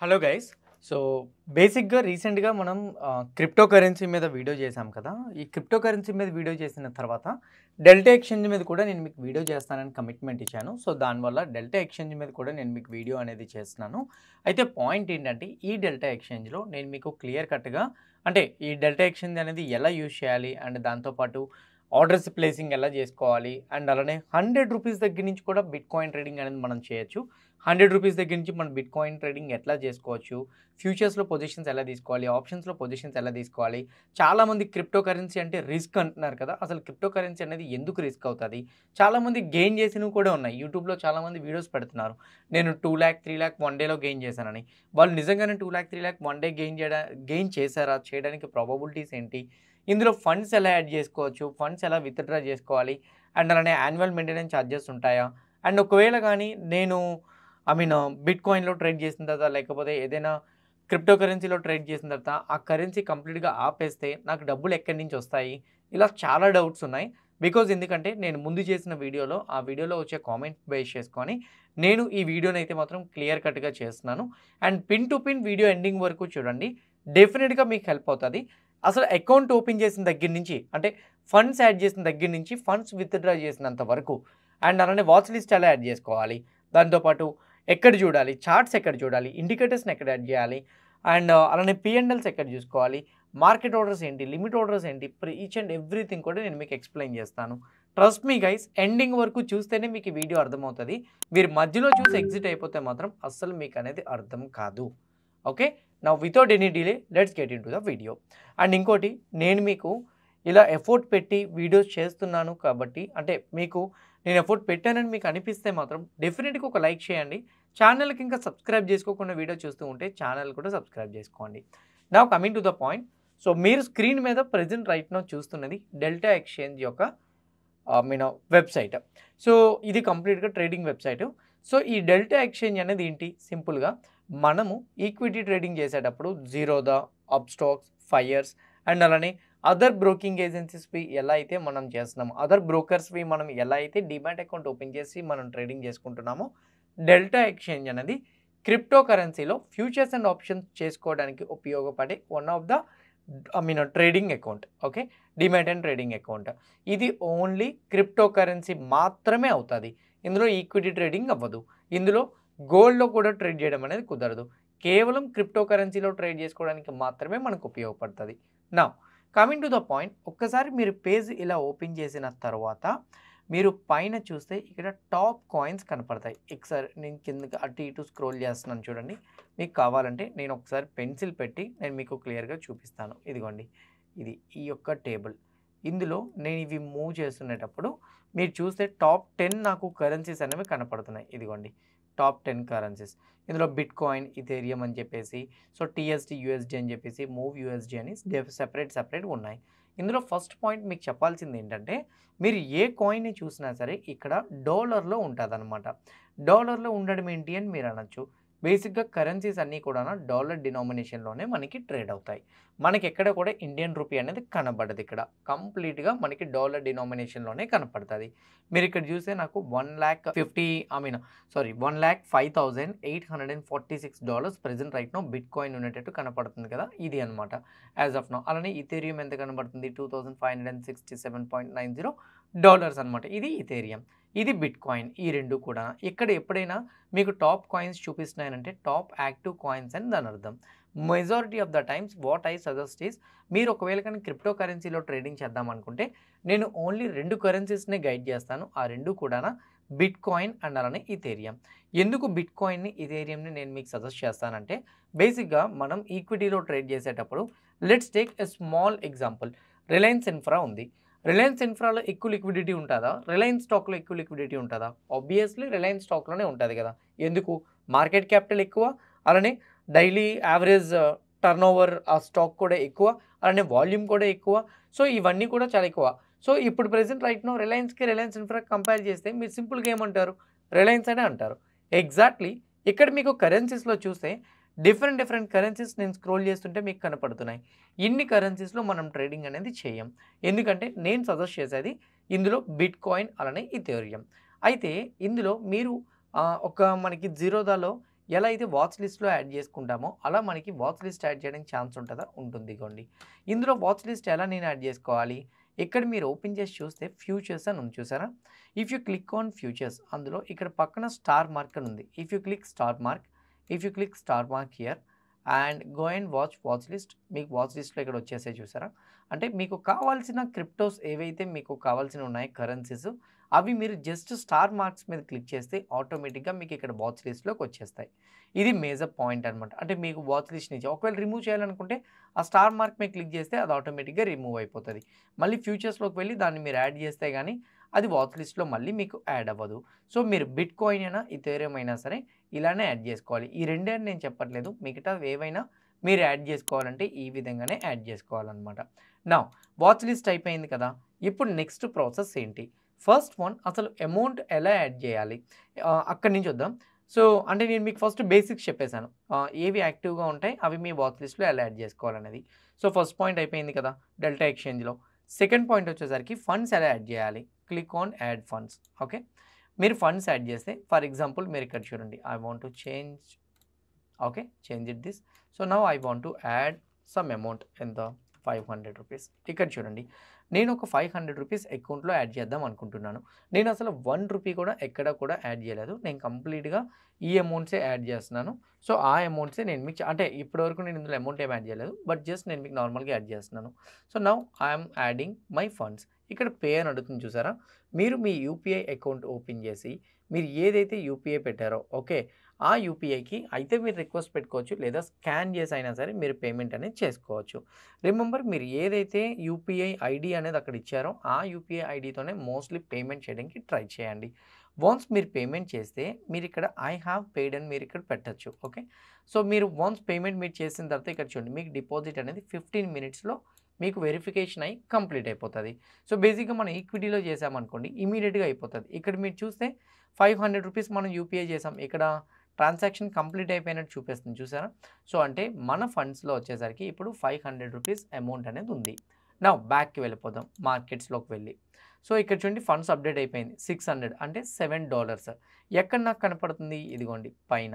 Hello guys. So, బేసిక్‌గా రీసెంట్‌గా మనం క్రిప్టో కరెన్సీ మీద వీడియో చేశాం కదా! ఈ క్రిప్టో కరెన్సీ మీద వీడియో చేసిన తర్వాత డెల్టా ఎక్స్‌చేంజ్ మీద కూడా నేను మీకు వీడియో చేస్తానని కమిట్మెంట్ ఇచ్చాను. సో, దానివల్ల డెల్టా ఎక్స్‌చేంజ్ మీద కూడా నేను మీకు వీడియో అనేది చేస్తున్నాను. అయితే పాయింట్ ఏంటంటే ఈ డెల్టా ఎక్స్‌చేంజ్‌లో నేను మీకు క్లియర్ కట్‌గా అంటే ఈ డెల్టా ఎక్స్‌చేంజ్ అనేది ఎలా యూజ్ చేయాలి అండ్ దాంతో పాటు ఆర్డర్స్ ప్లేసింగ్ ఎలా చేసుకోవాలి అండ్ అలానే రూ. 100 దగ్గర నుంచి కూడా బిట్‌కాయిన్ ట్రేడింగ్ అనేది మనం చేయొచ్చు. రూ. 100 దగ్గర నుంచి మనం బిట్‌కాయిన్ ట్రేడింగ్ ఎట్లా చేసుకోవచ్చు? ఫ్యూచర్స్‌లో పొజిషన్స్ ఎలా తీసుకోవాలి? ఆప్షన్స్‌లో పొజిషన్స్ ఎలా తీసుకోవాలి? చాలామంది క్రిప్టో కరెన్సీ అంటే రిస్క్ అంటున్నారు కదా! అసలు క్రిప్టో కరెన్సీ అనేది ఎందుకు రిస్క్ అవుతది? చాలామంది గెయిన్ చేసినవి కూడా ఉన్నాయి. యూట్యూబ్‌లో చాలామంది వీడియోస్ పెడుతున్నారు. నేను 2,00,000, 3,00,000 వన్ డేలో గెయిన్ చేశానని. వాళ్ళు నిజంగానే 2,00,000, 3,00,000 వన్ డే గెయిన్ చేశారా? చేయడానికి ప్రాబబిలిటీస్ ఏంటి? ఇందులో ఫండ్స్ ఎలా యాడ్ చేసుకోవచ్చు? ఫండ్స్ ఎలా విత్‌డ్రా చేసుకోవాలి? అండ్ అలానే యాన్యువల్ మెయింటెనెన్స్ చార్జెస్ ఉంటాయా? అండ్ ఒకవేళ గాని నేను బిట్‌కాయిన్‌లో ట్రేడ్ చేసిన తర్వాత లేకపోతే ఏదైనా క్రిప్టో కరెన్సీలో ట్రేడ్ చేసిన తర్వాత ఆ కరెన్సీ కంప్లీట్‌గా ఆపేస్తే నాకు డబ్బులు ఎక్కడి నుంచి వస్తాయి? ఇలా చాలా డౌట్స్ ఉన్నాయి. ఎందుకంటే నేను ముందు చేసిన వీడియోలో ఆ వీడియోలో వచ్చే కామెంట్స్ బేస్ చేసుకొని నేను ఈ వీడియోనైతే మాత్రం క్లియర్ కట్‌గా చేస్తున్నాను. And pin to pin video ending వరకు చూడండి. డెఫినిట్‌గా మీకు హెల్ప్ అవుతది. అసలు అకౌంట్ ఓపెన్ చేసిన దగ్గర నుంచి అంటే ఫండ్స్ యాడ్ చేసిన దగ్గర నుంచి ఫండ్స్ విత్‌డ్రా చేసినంత వరకు అండ్ అలానే వాచ్ లిస్ట్ ఎలా యాడ్ చేసుకోవాలి? దాంతో పాటు ఎక్కడ చూడాలి? చార్ట్స్ ఎక్కడ చూడాలి? ఇండికేటర్స్‌ని ఎక్కడ యాడ్ చేయాలి? అండ్ అలానే పీ&ఎల్స్ ఎక్కడ చూసుకోవాలి? మార్కెట్ ఆర్డర్స్ ఏంటి? లిమిట్ ఆర్డర్స్ ఏంటి? ఈచ్ అండ్ ఎవ్రీథింగ్ కూడా నేను మీకు ఎక్స్‌ప్లెయిన్ చేస్తాను. ట్రస్ట్ మీ గైస్, ఎండింగ్ వరకు చూస్తేనే మీకు ఈ వీడియో అర్థమవుతది. మీరు మధ్యలో చూసి ఎగ్జిట్ అయిపోతే మాత్రం అస్సలు మీకనేది అర్థం కాదు. Okay. Now without any delay let's get into the video. And ఇంకోటి, నేను మీకు ఇలా ఎఫర్ట్ పెట్టి వీడియోస్ చేస్తున్నాను కాబట్టి అంటే మీకు నేను ఎఫర్ట్ పెట్టానని మీకు అనిపిస్తే మాత్రం డెఫినిట్‌గా ఒక లైక్ చేయండి. ఛానెల్‌కి ఇంకా సబ్స్క్రైబ్ చేసుకోకుండా వీడియో చూస్తూ ఉంటే ఛానెల్ కూడా సబ్స్క్రైబ్ చేసుకోండి. Now coming to the point. So, మీరు స్క్రీన్ మీద ప్రెజెంట్ రైట్ నౌ చూస్తున్నది డెల్టా ఎక్స్‌చేంజ్ యొక్క వెబ్‌సైట్. సో, ఇది కంప్లీట్‌గా ట్రేడింగ్ వెబ్‌సైట్. సో, ఈ డెల్టా ఎక్స్‌చేంజ్ అనేది ఏంటి? సింపుల్‌గా మనము ఈక్విటీ ట్రేడింగ్ చేసేటప్పుడు జీరోదా, అప్‌స్టాక్స్, ఫైర్స్ అండ్ అలానే అదర్ బ్రోకింగ్ ఏజెన్సీస్‌వి ఎలా అయితే మనం చేస్తున్నామో, అదర్ బ్రోకర్స్‌వి మనం ఎలా అయితే డీమ్యాట్ అకౌంట్ ఓపెన్ చేసి మనం ట్రేడింగ్ చేసుకుంటున్నామో, డెల్టా ఎక్స్‌చేంజ్ అనేది క్రిప్టో కరెన్సీలో ఫ్యూచర్స్ అండ్ ఆప్షన్స్ చేసుకోవడానికి ఉపయోగపడే one of the trading account. Okay. Demat and trading account. ఇది ఓన్లీ క్రిప్టో కరెన్సీ మాత్రమే అవుతది. ఇందులో ఈక్విటీ ట్రేడింగ్ అవ్వదు. ఇందులో గోల్డ్‌లో కూడా ట్రేడ్ చేయడం అనేది కుదరదు. కేవలం క్రిప్టో కరెన్సీలో ట్రేడ్ చేసుకోవడానికి మాత్రమే మనకు ఉపయోగపడతది. Now coming to the point, ఒక్కసారి మీరు పేజ్ ఇలా ఓపెన్ చేసిన తర్వాత మీరు పైన చూస్తే ఇక్కడ టాప్ కాయిన్స్ కనపడతాయి. ఒకసారి నేను కిందకి అటు ఇటు స్క్రోల్ చేస్తున్నాను చూడండి. మీకు కావాలంటే నేను ఒకసారి పెన్సిల్ పెట్టి నేను మీకు క్లియర్‌గా చూపిస్తాను. ఇదిగోండి. ఇది ఈ యొక్క టేబుల్. ఇందులో నేను ఇవి మూవ్ చేస్తునేటప్పుడు మీరు చూస్తే టాప్ 10 నాకు కరెన్సీస్ అనేవి కనపడుతున్నాయి. ఇదిగోండి. Top 10 currencies. ఇందులో బిట్‌కాయిన్, ఇథేరియం అని చెప్పేసి, సో టీఎస్‌డి యూఎస్‌డి అని చెప్పేసి, మూవ్ యూఎస్‌డి అని సెపరేట్‌గా ఉన్నాయి. ఇందులో ఫస్ట్ పాయింట్ మీకు చెప్పాల్సింది ఏంటంటే, మీరు ఏ కాయిన్‌ని చూసినా సరే ఇక్కడ డాలర్‌లో ఉంటదనమాట. డాలర్‌లో ఉండడం ఏంటి అని మీరు అనొచ్చు. బేసిక్‌గా కరెన్సీస్ అన్నీ కూడాను డాలర్ డినామినేషన్‌లోనే మనకి ట్రేడ్ అవుతాయి. మనకెక్కడ కూడా ఇండియన్ రూపీ అనేది కనబడదు ఇక్కడ. కంప్లీట్‌గా మనకి డాలర్ డినామినేషన్‌లోనే కనపడతది. మీరిక్కడ చూస్తే నాకు 1,05,846 dollars present right now bitcoin ఉండేటట్టు కనపడుతుంది కదా! ఇది అన్నమాట యాస్ ఆఫ్ నౌ. అలానే ఇథేరియం ఎంత కనబడుతుంది? 2,567.90 డాలర్స్ అన్నమాట. ఇది ఇథేరియం. ఇది బిట్‌కాయిన్. ఈ 2 కూడా. ఇక్కడ ఎప్పుడైనా మీకు టాప్ కాయిన్స్ చూపిస్తున్నాయనంటే టాప్ యాక్టివ్ కాయిన్స్ అని దాని అర్థం. Majority of the times what I suggest is, మీరు ఒకవేళ కానీ క్రిప్టో కరెన్సీలో ట్రేడింగ్ చేద్దాం అనుకుంటే నేను ఓన్లీ 2 కరెన్సీస్‌నే గైడ్ చేస్తాను. ఆ 2 కూడాన బిట్‌కాయిన్ అండ్ అలానే ఇథేరియం. ఎందుకు బిట్‌కాయిన్‌ని, ఇథేరియంని నేను మీకు సజెస్ట్ చేస్తానంటే బేసిక్‌గా మనం ఈక్విటీలో ట్రేడ్ చేసేటప్పుడు let's take a small example. Reliance infra ఉంది. రిలయన్స్ ఇన్ఫ్రాలో ఎక్కువ లిక్విడిటీ ఉంటదా? రిలయన్స్ స్టాక్‌లో ఎక్కువ లిక్విడిటీ ఉంటదా? ఆబ్వియస్‌లీ రిలయన్స్ స్టాక్‌లోనే ఉంటది కదా! ఎందుకు? మార్కెట్ క్యాపిటల్ ఎక్కువ. అలానే డైలీ యావరేజ్ టర్నోవర్ ఆ స్టాక్ కూడా ఎక్కువ. అలానే వాల్యూమ్ కూడా ఎక్కువ. సో, ఇవన్నీ కూడా చాలా ఎక్కువ. సో, ఇప్పుడు ప్రెజెంట్ రైట్ నౌ రిలయన్స్ ఇన్ఫ్రాకి కంపేర్ చేస్తే మీరు సింపుల్‌గా ఏమంటారు? రిలయన్స్ అనే అంటారు. ఎగ్జాక్ట్‌లీ ఇక్కడ మీకు కరెన్సీస్‌లో చూస్తే డిఫరెంట్ కరెన్సీస్ నేను స్క్రోల్ చేస్తుంటే మీకు కనపడుతున్నాయి. ఇన్ని కరెన్సీస్‌లో మనం ట్రేడింగ్ అనేది చేయం. ఎందుకంటే నేను సజెస్ట్ చేసేది ఇందులో బిట్‌కాయిన్ అలానే ఇథేరియం. అయితే ఇందులో మీరు మనకి జీరోదాలో ఎలా అయితే వాచ్ లిస్ట్‌లో యాడ్ చేసుకుంటామో అలా మనకి వాచ్ లిస్ట్ యాడ్ చేయడానికి ఛాన్స్ ఉంటదా? ఉంటుంది ఇగోండి. ఇందులో వాచ్ లిస్ట్ ఎలా నేను యాడ్ చేసుకోవాలి? ఇక్కడ మీరు ఓపెన్ చేసి చూస్తే ఫ్యూచర్స్ అని ఉంది చూసారా? If you click on futures అందులో ఇక్కడ పక్కన స్టార్ మార్క్ అని ఉంది. If you click star mark here and go and watch list మీకు వాచ్ లిస్ట్‌లో ఇక్కడ వచ్చేసాయి చూసారా? అంటే మీకు కావాల్సిన క్రిప్టోస్ ఏవైతే మీకు కావాల్సినవి ఉన్నాయో కరెన్సీస్ అవి మీరు జస్ట్ స్టార్ మార్క్స్ మీద క్లిక్ చేస్తే ఆటోమేటిక్‌గా మీకు ఇక్కడ వాచ్ లిస్ట్‌లోకి వచ్చేస్తాయి. ఇది మేజర్ పాయింట్ అనమాట. అంటే మీకు వాచ్ లిస్ట్ నుంచి ఒకవేళ రిమూవ్ చేయాలనుకుంటే ఆ స్టార్ మార్క్ మీద క్లిక్ చేస్తే అది ఆటోమేటిక్‌గా రిమూవ్ అయిపోతది. మళ్ళీ ఫ్యూచర్స్‌లోకి వెళ్ళి దాన్ని మీరు యాడ్ చేస్తే గానీ అది వాచ్ లిస్ట్‌లో మళ్ళీ మీకు యాడ్ అవ్వదు. సో మీరు బిట్‌కాయిన్ అయినా, ఇథేరియం అయినా సరే ఇలానే యాడ్ చేసుకోవాలి. ఈ రెండే అని నేను చెప్పట్లేదు. మిగతావి ఏవైనా మీరు యాడ్ చేసుకోవాలంటే ఈ విధంగానే యాడ్ చేసుకోవాలన్నమాట. నౌ వాచ్ లిస్ట్ అయిపోయింది కదా! ఇప్పుడు నెక్స్ట్ ప్రాసెస్ ఏంటి? ఫస్ట్ వన్ అసలు అమౌంట్ ఎలా యాడ్ చేయాలి? అక్కడి నుంచి వద్దాం. సో అంటే నేను మీకు ఫస్ట్ బేసిక్స్ చెప్పేసాను. ఏవి యాక్టివ్‌గా ఉంటాయి అవి మీ వాచ్ లిస్ట్‌లో ఎలా యాడ్ చేసుకోవాలనేది. సో ఫస్ట్ పాయింట్ అయిపోయింది కదా! డెల్టా ఎక్స్‌చేంజ్‌లో. సెకండ్ పాయింట్ వచ్చేసరికి ఫండ్స్ ఎలా యాడ్ చేయాలి? Click on add funds. Okay. మీరు ఫండ్స్ యాడ్ చేస్తే ఫర్ ఎగ్జాంపుల్ మీరు ఇక్కడ చూడండి. I want to change it this. So now I want to add some amount ఎంత? 500 రూపీస్. ఇక్కడ చూడండి. నేను ఒక 500 రూపీస్ అకౌంట్‌లో యాడ్ చేద్దాం అనుకుంటున్నాను. నేను అసలు 1 రూపీ కూడా ఎక్కడ కూడా యాడ్ చేయలేదు. నేను కంప్లీట్‌గా ఈ అమౌంట్సే యాడ్ చేస్తున్నాను. సో ఆ అమౌంట్సే నేను మీకు అంటే ఇప్పటివరకు నేను ఇందులో అమౌంట్ ఏమి యాడ్ చేయలేదు. బట్ జస్ట్ నేను మీకు నార్మల్‌గా యాడ్ చేస్తున్నాను. So now I am adding my funds. ఇక్కడ పే అని అడుగుతుంది చూసారా? మీరు మీ యూపీఐ అకౌంట్ ఓపెన్ చేసి మీరు ఏదైతే యూపీఐ పెట్టారో ఓకే. ఆ యూపీఐకి అయితే మీరు రిక్వెస్ట్ పెట్టుకోవచ్చు. లేదా స్కాన్ చేసి అయినా సరే మీరు పేమెంట్ అనేది చేసుకోవచ్చు. రిమెంబర్ మీరు ఏదైతే యూపీఐ ఐడీ అనేది అక్కడ ఇచ్చారో ఆ యూపీఐ ఐడీతోనే మోస్ట్‌లీ పేమెంట్ చేయడానికి ట్రై చేయండి. వన్స్ మీరు పేమెంట్ చేస్తే మీరు ఇక్కడ ఐ హావ్ పెయిడ్ అని మీరు ఇక్కడ పెట్టొచ్చు. ఓకే. సో మీరు వన్స్ పేమెంట్ మీరు చేసిన తర్వాత ఇక్కడ చూడండి మీకు డిపాజిట్ అనేది 15 మినిట్స్‌లో మీకు వెరిఫికేషన్ అయ్యి కంప్లీట్ అయిపోతది. సో బేసిక్‌గా మనం ఈక్విటీలో చేసామనుకోండి ఇమ్మీడియేట్‌గా అయిపోతది. ఇక్కడ మీరు చూస్తే 500 రూపీస్ మనం యూపీఐ చేసాం. ఇక్కడ ట్రాన్సాక్షన్ కంప్లీట్ అయిపోయినట్టు చూపిస్తుంది చూసారా? సో అంటే మన ఫండ్స్‌లో వచ్చేసరికి ఇప్పుడు 500 రూపీస్ అమౌంట్ అనేది ఉంది. నౌ బ్యాక్‌కి వెళ్ళిపోదాం. మార్కెట్స్‌లోకి వెళ్ళి. సో ఇక్కడ చూడండి ఫండ్స్ అప్డేట్ అయిపోయింది. 600 అంటే $7 ఎక్కడ నాకు కనపడుతుంది? ఇదిగోండి పైన.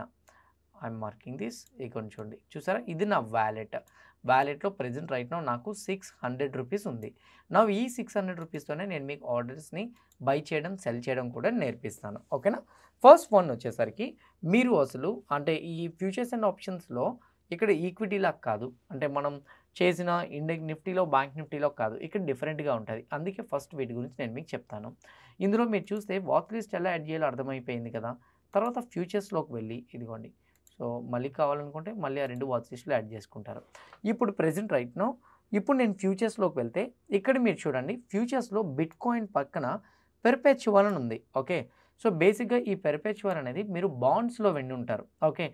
I'm marking this. ఇగోండి చూడండి. చూసారా? ఇది నా వాలెట్. వాలెట్‌లో ప్రెజెంట్ రైట్ నౌ నాకు 600 రూపీస్ ఉంది. నౌ ఈ 600 రూపీస్‌తోనే నేను మీకు ఆర్డర్స్‌ని బై చేయడం, సెల్ చేయడం కూడా నేర్పిస్తాను. ఓకేనా? ఫస్ట్ వన్ వచ్చేసరికి మీరు అసలు అంటే ఈ ఫ్యూచర్స్ అండ్ ఆప్షన్స్‌లో ఇక్కడ ఈక్విటీలా కాదు. అంటే మనం చేసిన ఇండెక్స్ నిఫ్టీలో, బ్యాంక్ నిఫ్టీలో కాదు. ఇక్కడ డిఫరెంట్‌గా ఉంటది. అందుకే ఫస్ట్ వీటి గురించి నేను మీకు చెప్తాను. ఇందులో మీరు చూస్తే వాచ్ లిస్ట్ ఎలా యాడ్ చేయాలో అర్థమైపోయింది కదా! తర్వాత ఫ్యూచర్స్‌లోకి వెళ్ళి ఇదిగోండి. సో మళ్ళీ కావాలనుకుంటే మళ్ళీ ఆ 2 వాచ్ లిస్ట్‌లో యాడ్ చేసుకుంటారు. ఇప్పుడు ప్రెజెంట్ రైట్ నౌ ఇప్పుడు నేను ఫ్యూచర్స్‌లోకి వెళ్తే ఇక్కడ మీరు చూడండి ఫ్యూచర్స్‌లో బిట్‌కాయిన్ పక్కన పెర్పెచువల్ అని ఉంది. ఓకే. సో బేసిక్‌గా ఈ పెర్పెచువల్ అనేది మీరు బాండ్స్‌లో విని ఉంటారు. Okay.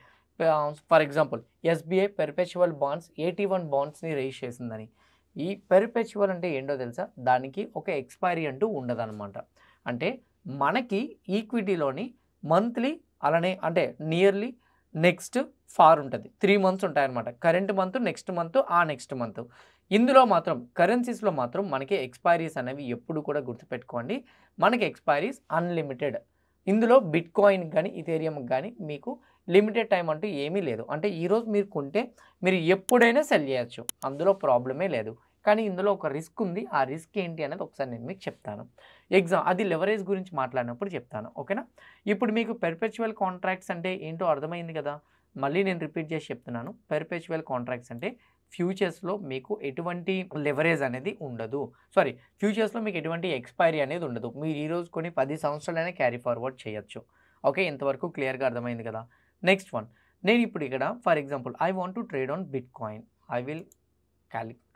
For example SBI perpetual bonds 81 బాండ్స్‌ని రైజ్ చేసిందని. ఈ పెర్పెచువల్ అంటే ఏంటో తెలుసా? దానికి ఒక ఎక్స్‌పైరీ అంటూ ఉండదనమాట. అంటే మనకి ఈక్విటీలోని మంత్లీ అలానే అంటే నియర్లీ నెక్స్ట్ ఫార్ ఉంటది. 3 మంత్స్ ఉంటాయన్నమాట. కరెంట్ మంత్, నెక్స్ట్ మంత్, ఆ నెక్స్ట్ మంత్. ఇందులో మాత్రం కరెన్సీస్‌లో మాత్రం మనకి ఎక్స్‌పైరీస్ అనేవి ఎప్పుడు కూడా గుర్తుపెట్టుకోండి. మనకి ఎక్స్‌పైరీస్ అన్‌లిమిటెడ్. ఇందులో బిట్‌కాయిన్ గాని, ఇథేరియంకి గాని మీకు లిమిటెడ్ టైమ్ అంటూ ఏమీ లేదు. అంటే ఈరోజు మీరు కొంటే మీరు ఎప్పుడైనా సెల్ చేయొచ్చు. అందులో ప్రాబ్లమే లేదు. కానీ ఇందులో ఒక రిస్క్ ఉంది. ఆ రిస్క్ ఏంటి అనేది ఒకసారి నేను మీకు చెప్తాను. అది లెవరేజ్ గురించి మాట్లాడినప్పుడు చెప్తాను. ఓకేనా? ఇప్పుడు మీకు పెర్పెచువల్ కాంట్రాక్ట్స్ అంటే ఏంటో అర్థమైంది కదా! మళ్ళీ నేను రిపీట్ చేసి చెప్తున్నాను. పెర్పెచువల్ కాంట్రాక్ట్స్ అంటే ఫ్యూచర్స్‌లో మీకు ఎటువంటి లెవరేజ్ అనేది ఉండదు. ఫ్యూచర్స్‌లో మీకు ఎటువంటి ఎక్స్‌పైరీ అనేది ఉండదు. మీరు ఈరోజు కొని 10 సంవత్సరాలైనా క్యారీ ఫార్వర్డ్ చేయొచ్చు. ఓకే. ఇంతవరకు క్లియర్‌గా అర్థమైంది కదా! Next one. నేను ఇప్పుడు ఇక్కడ for example I want to trade on bitcoin. I will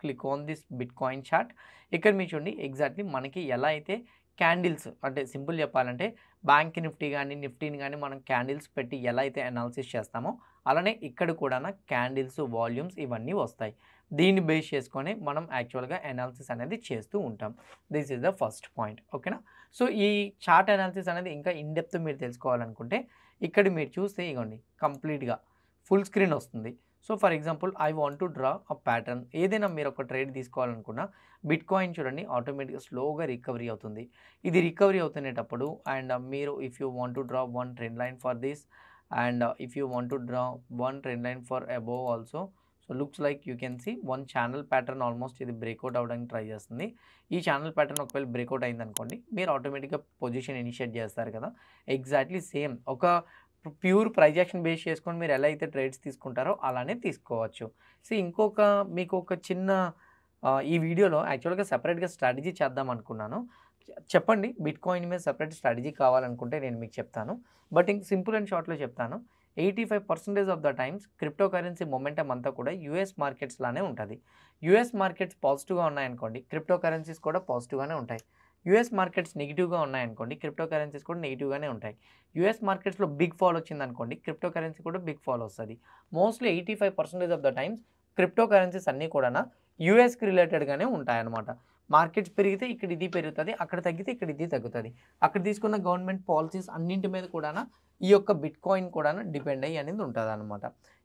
click on this bitcoin chart. ఇక్కడ మీరు చూడండి ఎగ్జాక్ట్‌లీ మనకి ఎలా అయితే క్యాండిల్స్ అంటే సింపుల్ చెప్పాలంటే బ్యాంక్ నిఫ్టీ గాని, నిఫ్టీని గాని మనం క్యాండిల్స్ పెట్టి ఎలా అయితే అనాలిసిస్ చేస్తామో అలానే ఇక్కడ కూడా క్యాండిల్స్, వాల్యూమ్స్ ఇవన్నీ వస్తాయి. దీన్ని బేస్ చేసుకొని మనం యాక్చువల్‌గా అనాలిసిస్ అనేది చేస్తూ ఉంటాం. This is the first point. ఓకేనా? సో ఈ చార్ట్ అనాలిసిస్ అనేది ఇంకా ఇన్ డెప్త్ మీరు తెలుసుకోవాలనుకుంటే ఇక్కడ మీరు చూస్తే ఇగోండి కంప్లీట్‌గా ఫుల్ స్క్రీన్ వస్తుంది. So for example I want to draw a pattern. ఏదైనా మీరు ఒక ట్రేడ్ తీసుకోవాలనుకున్నా బిట్‌కాయిన్ చూడండి ఆటోమేటిక్‌గా స్లోగా రికవరీ అవుతుంది. ఇది రికవరీ అవుతునేటప్పుడు అండ్ మీరు if you want to draw one trend line for this and if you want to draw one trend line for above also, so looks like you can see one channel pattern almost ఇది breakout అవ్వడానికి try చేస్తుంది. ఈ channel pattern ఒకవేళ breakout అయిందనుకోండి, మీరు ఆటోమేటిక్గా position initiate చేస్తారు కదా. ఎగ్జాక్ట్లీ సేమ్ ఒక ప్యూర్ ప్రైస్ యాక్షన్ బేస్ చేసుకొని మీరు ఎలా అయితే ట్రేడ్స్ తీసుకుంటారో అలానే తీసుకోవచ్చు. సో ఇంకొక మీకు ఒక చిన్న ఈ వీడియోలో యాక్చువల్గా సెపరేట్గా స్ట్రాటజీ చేద్దాం అనుకున్నాను. చెప్పండి, బిట్ కాయిన్ మీద సెపరేట్ స్ట్రాటజీ కావాలనుకుంటే నేను మీకు చెప్తాను. బట్ ఇంక సింపుల్ అండ్ షార్ట్లో చెప్తాను. 85% of the times crypto currency momentum అంతా కూడా యూఎస్ మార్కెట్స్ లానే ఉంటుంది. యూఎస్ మార్కెట్స్ పాజిటివ్గా ఉన్నాయనుకోండి, క్రిప్టో కరెన్సీస్ కూడా పాజిటివ్గానే ఉంటాయి. యూఎస్ మార్కెట్స్ నెగిటివ్గా ఉన్నాయనుకోండి, క్రిప్టో కరెన్సీస్ కూడా నెగిటివ్గానే ఉంటాయి. యూఎస్ మార్కెట్స్లో బిగ్ ఫాల్ వచ్చిందనుకోండి, క్రిప్టో కరెన్సీ కూడా బిగ్ ఫాల్ వస్తుంది. Mostly 85% of the times crypto currencies అన్నీ కూడా యూఎస్కి రిలేటెడ్గానే ఉంటాయన్నమాట. మార్కెట్స్ పెరిగితే ఇక్కడ ఇది పెరుగుతుంది, అక్కడ తగ్గితే ఇక్కడ ఇది తగ్గుతుంది. అక్కడ తీసుకున్న గవర్నమెంట్ పాలసీస్ అన్నింటి మీద కూడా ఈ యొక్క బిట్ కాయిన్ కూడా డిపెండ్ అయ్యి అనేది ఉంటుంది అనమాట.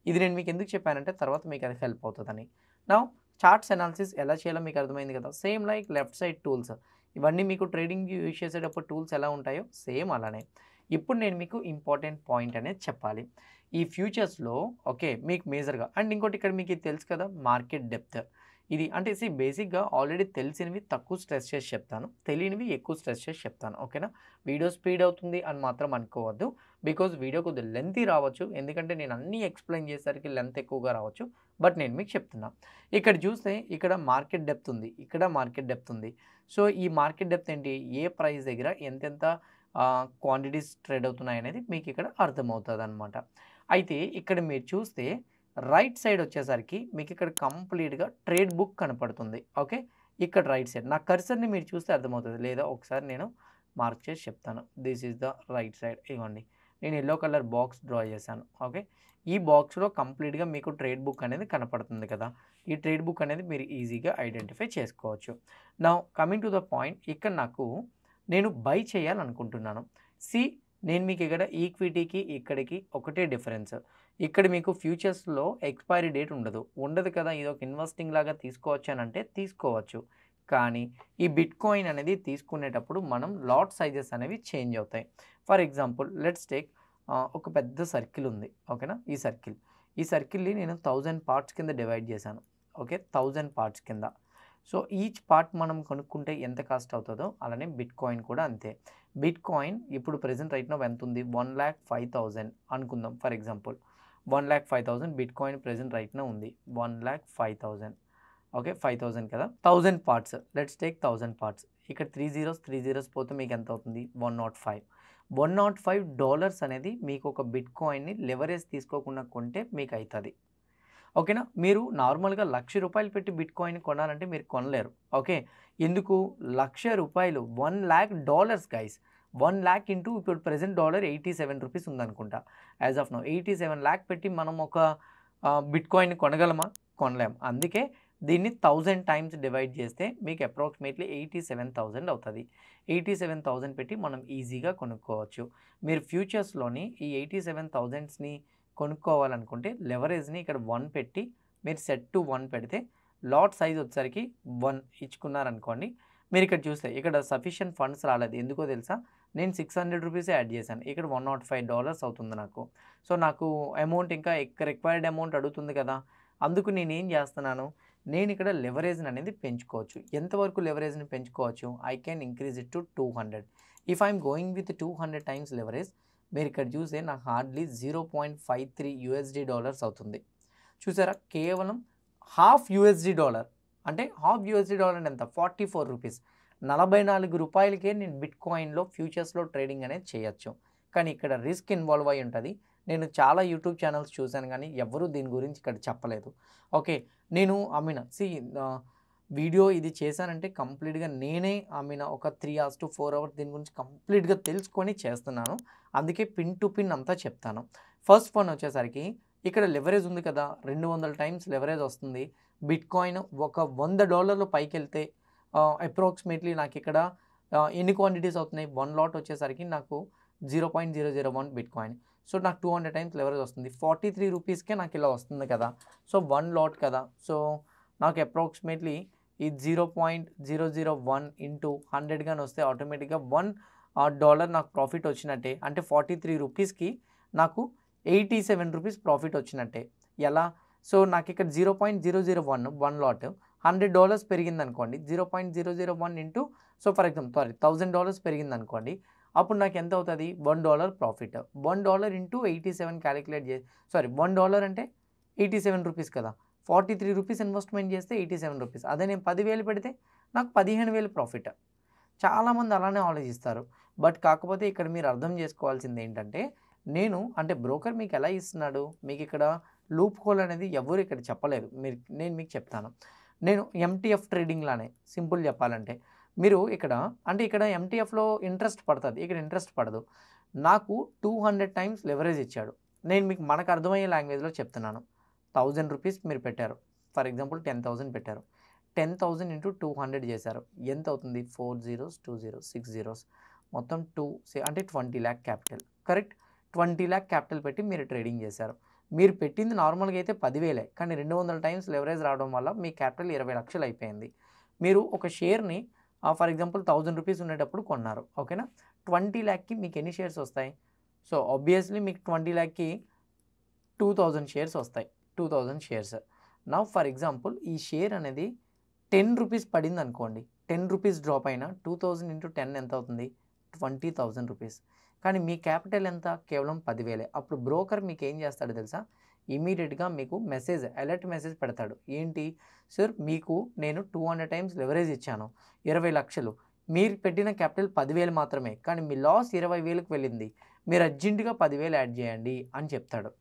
ఇది నేను మీకు ఎందుకు చెప్పానంటే తర్వాత మీకు అది హెల్ప్ అవుతుందని. నా చార్ట్స్ అనాలిసిస్ ఎలా చేయాలో మీకు అర్థమైంది కదా. Same like left side tools, ఇవన్నీ మీకు ట్రేడింగ్ యూజ్ చేసేటప్పుడు టూల్స్ ఎలా ఉంటాయో సేమ్ అలానే. ఇప్పుడు నేను మీకు ఇంపార్టెంట్ పాయింట్ అనేది చెప్పాలి. ఈ ఫ్యూచర్స్లో ఓకే మీకు మేజర్గా అండ్ ఇంకోటి ఇక్కడ మీకు ఇది తెలుసు కదా, మార్కెట్ డెప్త్. ఇది అంటే బేసిక్గా ఆల్రెడీ తెలిసినవి తక్కువ స్ట్రెస్ చేసి చెప్తాను, తెలియనివి ఎక్కువ స్ట్రెస్ చేసి చెప్తాను. ఓకేనా, వీడియో స్పీడ్ అవుతుంది అని మాత్రం అనుకోవద్దు. బికాజ్ వీడియో కొద్దిగా లెంతీ రావచ్చు, ఎందుకంటే నేను అన్నీ ఎక్స్ప్లెయిన్ చేసేసరికి లెంత్ ఎక్కువగా రావచ్చు. బట్ నేను మీకు చెప్తున్నా, ఇక్కడ చూస్తే ఇక్కడ మార్కెట్ డెప్త్ ఉంది, ఇక్కడ మార్కెట్ డెప్త్ ఉంది. సో ఈ మార్కెట్ డెప్త్ ఏంటి, ఏ ప్రైస్ దగ్గర ఎంతెంత క్వాంటిటీస్ ట్రేడ్ అవుతున్నాయి అనేది మీకు ఇక్కడ అర్థమవుతుంది అనమాట. అయితే ఇక్కడ మీరు చూస్తే రైట్ సైడ్ వచ్చేసరికి మీకు ఇక్కడ కంప్లీట్గా ట్రేడ్ బుక్ కనపడుతుంది. ఓకే, ఇక్కడ రైట్ సైడ్ నా కర్సర్ని మీరు చూస్తే అర్థమవుతుంది, లేదా ఒకసారి నేను మార్క్ చేసి చెప్తాను. This is the right side. ఇవ్వండి, నేను ఎల్లో కలర్ బాక్స్ డ్రా చేశాను. ఓకే, ఈ బాక్స్లో కంప్లీట్గా మీకు ట్రేడ్ బుక్ అనేది కనపడుతుంది కదా. ఈ ట్రేడ్ బుక్ అనేది మీరు ఈజీగా ఐడెంటిఫై చేసుకోవచ్చు. Now coming to the point, ఇక్కడ నాకు నేను బై చేయాలనుకుంటున్నాను. నేను మీకు ఇక్కడ ఈక్విటీకి ఇక్కడికి ఒకటే డిఫరెన్స్. ఇక్కడ మీకు ఫ్యూచర్స్లో ఎక్స్పైరీ డేట్ ఉండదు కదా. ఇది ఒక ఇన్వెస్టింగ్ లాగా తీసుకోవచ్చు అని అంటే తీసుకోవచ్చు. కానీ ఈ బిట్ కాయిన్ అనేది తీసుకునేటప్పుడు మనం లాట్ సైజెస్ అనేవి చేంజ్ అవుతాయి. ఫర్ ఎగ్జాంపుల్ లెట్స్ టేక్ ఒక పెద్ద సర్కిల్ ఉంది. ఓకేనా, ఈ సర్కిల్ని నేను 1000 పార్ట్స్ కింద డివైడ్ చేశాను. ఓకే, 1000 పార్ట్స్ కింద. సో ఈచ్ పార్ట్ మనం కొనుక్కుంటే ఎంత కాస్ట్ అవుతుందో అలానే బిట్ కాయిన్ కూడా అంతే. బిట్ కాయిన్ ఇప్పుడు ప్రెజెంట్ రైట్ నో ఎంత ఉంది, 1,05,000 అనుకుందాం. For example 1,05,000 bitcoin present right now ఉంది. 1,05,000. ఓకే, 5,000 కదా, 1000 పార్ట్స్. Let's take 1000 parts. ఇక్కడ 3 zeros పోతే మీకు ఎంత అవుతుంది, 105. $105 అనేది మీకు ఒక బిట్ కాయిన్ని లెవరేజ్ తీసుకోకుండా కొంటే మీకు అవుతుంది. ఓకేనా, మీరు నార్మల్గా ₹1,00,000 పెట్టి బిట్ కాయిన్ కొనాలంటే మీరు కొనలేరు. ఓకే, ఎందుకు, ₹1,00,000 $1,00,000 గైస్. 1,00,000 ఇంటూ ఇప్పుడు ప్రెజెంట్ $87 ఉందనుకుంటా యాజ్ ఆఫ్ నౌ. 87 lakh పెట్టి మనం ఒక బిట్ కాయిన్ కొనగలమా, కొనలేం. అందుకే దీన్ని 1000 టైమ్స్ డివైడ్ చేస్తే మీకు అప్రాక్సిమేట్లీ 87,000 అవుతుంది. 87,000 పెట్టి మనం ఈజీగా కొనుక్కోవచ్చు. మీరు ఫ్యూచర్స్లోని ఈ 87,000ని కొనుక్కోవాలనుకుంటే లెవరేజ్ని ఇక్కడ 1 పెట్టి మీరు సెట్ టు 1 పెడితే లాట్ సైజ్ వచ్చేసరికి 1 ఇచ్చుకున్నారనుకోండి. మీరు ఇక్కడ చూస్తే ఇక్కడ సఫిషియంట్ ఫండ్స్ రాలేదు. ఎందుకో తెలుసా, నేను ₹600 యాడ్ చేశాను, ఇక్కడ $105 అవుతుంది నాకు. సో నాకు అమౌంట్ ఇంకా రిక్వైర్డ్ అమౌంట్ అడుగుతుంది కదా. అందుకు నేనేం చేస్తున్నాను, నేను ఇక్కడ లెవరేజ్ని అనేది పెంచుకోవచ్చు. ఎంతవరకు లెవరేజ్ని పెంచుకోవచ్చు, I can increase it to 200. If I'm going with 200 times leverage, మీరు ఇక్కడ చూస్తే నాకు హార్డ్లీ $0.53 అవుతుంది. చూసారా, కేవలం $1/2 అంటే $1/2 ఎంత, ₹44. ₹44కే నేను బిట్ కాయిన్లో ఫ్యూచర్స్లో ట్రేడింగ్ అనేది చేయొచ్చు. కానీ ఇక్కడ రిస్క్ ఇన్వాల్వ్ అయి ఉంటుంది. నేను చాలా యూట్యూబ్ ఛానల్స్ చూశాను కానీ ఎవరు దీని గురించి ఇక్కడ చెప్పలేదు. ఓకే, నేను వీడియో ఇది చేశానంటే కంప్లీట్గా నేనే ఒక 3 hours to 4 hours దీని గురించి కంప్లీట్గా తెలుసుకొని చేస్తున్నాను. అందుకే పిన్ టు పిన్ అంతా చెప్తాను. ఫస్ట్ వన్ వచ్చేసరికి ఇక్కడ లెవరేజ్ ఉంది కదా, 200 టైమ్స్ లెవరేజ్ వస్తుంది. బిట్ కాయిన్ ఒక $100 పైకి వెళ్తే అప్రాక్సిమేట్లీ నాకు ఇక్కడ ఎన్ని క్వాంటిటీస్ అవుతున్నాయి, 1 lot వచ్చేసరికి నాకు 0.001 బిట్ కాయిన్. సో నాకు 200 టైమ్స్ లెవరేజ్ వస్తుంది. ₹43కే నాకు ఇలా వస్తుంది కదా. సో 1 lot కదా. సో నాకు అప్రాక్సిమేట్లీ ఈ 0.001 ఇంటూ 100 కానీ వస్తే ఆటోమేటిక్గా $1 నాకు ప్రాఫిట్ వచ్చినట్టే. అంటే ₹43కి నాకు 87 రూపీస్ ప్రాఫిట్ వచ్చినట్టే. ఎలా? సో నాకు ఇక్కడ 0.001 lot $100 పెరిగిందనుకోండి. 0.001 into so for example $1000 పెరిగిందనుకోండి. అప్పుడు నాకు ఎంత అవుతుంది? $1 ప్రాఫిట్. $1 ఇంటూ 87 క్యాలిక్యులేట్ $1 అంటే 87 రూపీస్ కదా. 43 రూపీస్ ఇన్వెస్ట్మెంట్ చేస్తే 87 రూపీస్. అదే నేను 10,000 పెడితే నాకు 15,000 ప్రాఫిట్. చాలామంది అలానే ఆలోచిస్తారు. బట్ కాకపోతే ఇక్కడ మీరు అర్థం చేసుకోవాల్సింది ఏంటంటే, అంటే బ్రోకర్ మీకు ఎలా ఇస్తున్నాడు? మీకు ఇక్కడ లూప్ హోల్ అనేది ఎవరు ఇక్కడ చెప్పలేదు. నేను మీకు చెప్తాను. నేను ఎంటీఎఫ్ ట్రేడింగ్ లానే సింపుల్ చెప్పాలంటే, మీరు ఇక్కడ ఇక్కడ ఎంటీఎఫ్లో ఇంట్రెస్ట్ పడుతుంది, ఇక్కడ ఇంట్రెస్ట్ పడదు. నాకు 200 టైమ్స్ లెవరేజ్ ఇచ్చాడు. నేను మీకు మనకు అర్థమయ్యే లాంగ్వేజ్లో చెప్తున్నాను. 1000 రూపీస్ మీరు పెట్టారు, ఫర్ ఎగ్జాంపుల్ 10,000 పెట్టారు. 10,000 ఇంటూ 200 చేశారు. ఎంత అవుతుంది? 4 zeros 2 zeros 6 zeros మొత్తం 2 అంటే 20 lakh capital. Correct? 20 lakh capital పెట్టి మీరు ట్రేడింగ్ చేశారు. మీరు పెట్టింది నార్మల్గా అయితే 10,000, కానీ 200 టైమ్స్ లెవరేజ్ రావడం వల్ల మీ క్యాపిటల్ 20 లక్షలు అయిపోయింది. మీరు ఒక షేర్ని ఫర్ ఎగ్జాంపుల్ 1000 రూపీస్ ఉండేటప్పుడు కొన్నారు. ఓకేనా? 20 lakhకి మీకు ఎన్ని షేర్స్ వస్తాయి? సో ఆబ్వియస్లీ మీకు 20 lakhకి 2000 షేర్స్ వస్తాయి. 2000 షేర్స్. నౌ ఫర్ ఎగ్జాంపుల్ ఈ షేర్ అనేది 10 రూపీస్ పడింది అనుకోండి. 10 రూపీస్ డ్రాప్ అయినా 2000 ఇంటూ 10 ఎంత అవుతుంది? 20,000 రూపీస్. కానీ మీ క్యాపిటల్ ఎంత? కేవలం 10,000. అప్పుడు బ్రోకర్ మీకు ఏం చేస్తాడు తెలుసా? ఇమీడియట్గా మీకు అలర్ట్ మెసేజ్ పెడతాడు. ఏంటి? సార్ మీకు నేను 200 టైమ్స్ లెవరేజ్ ఇచ్చాను, 20 లక్షలు. మీరు పెట్టిన క్యాపిటల్ 10,000 మాత్రమే, కానీ మీ లాస్ 20,000కి వెళ్ళింది. మీరు అర్జెంటుగా 10,000 యాడ్ చేయండి అని చెప్తాడు.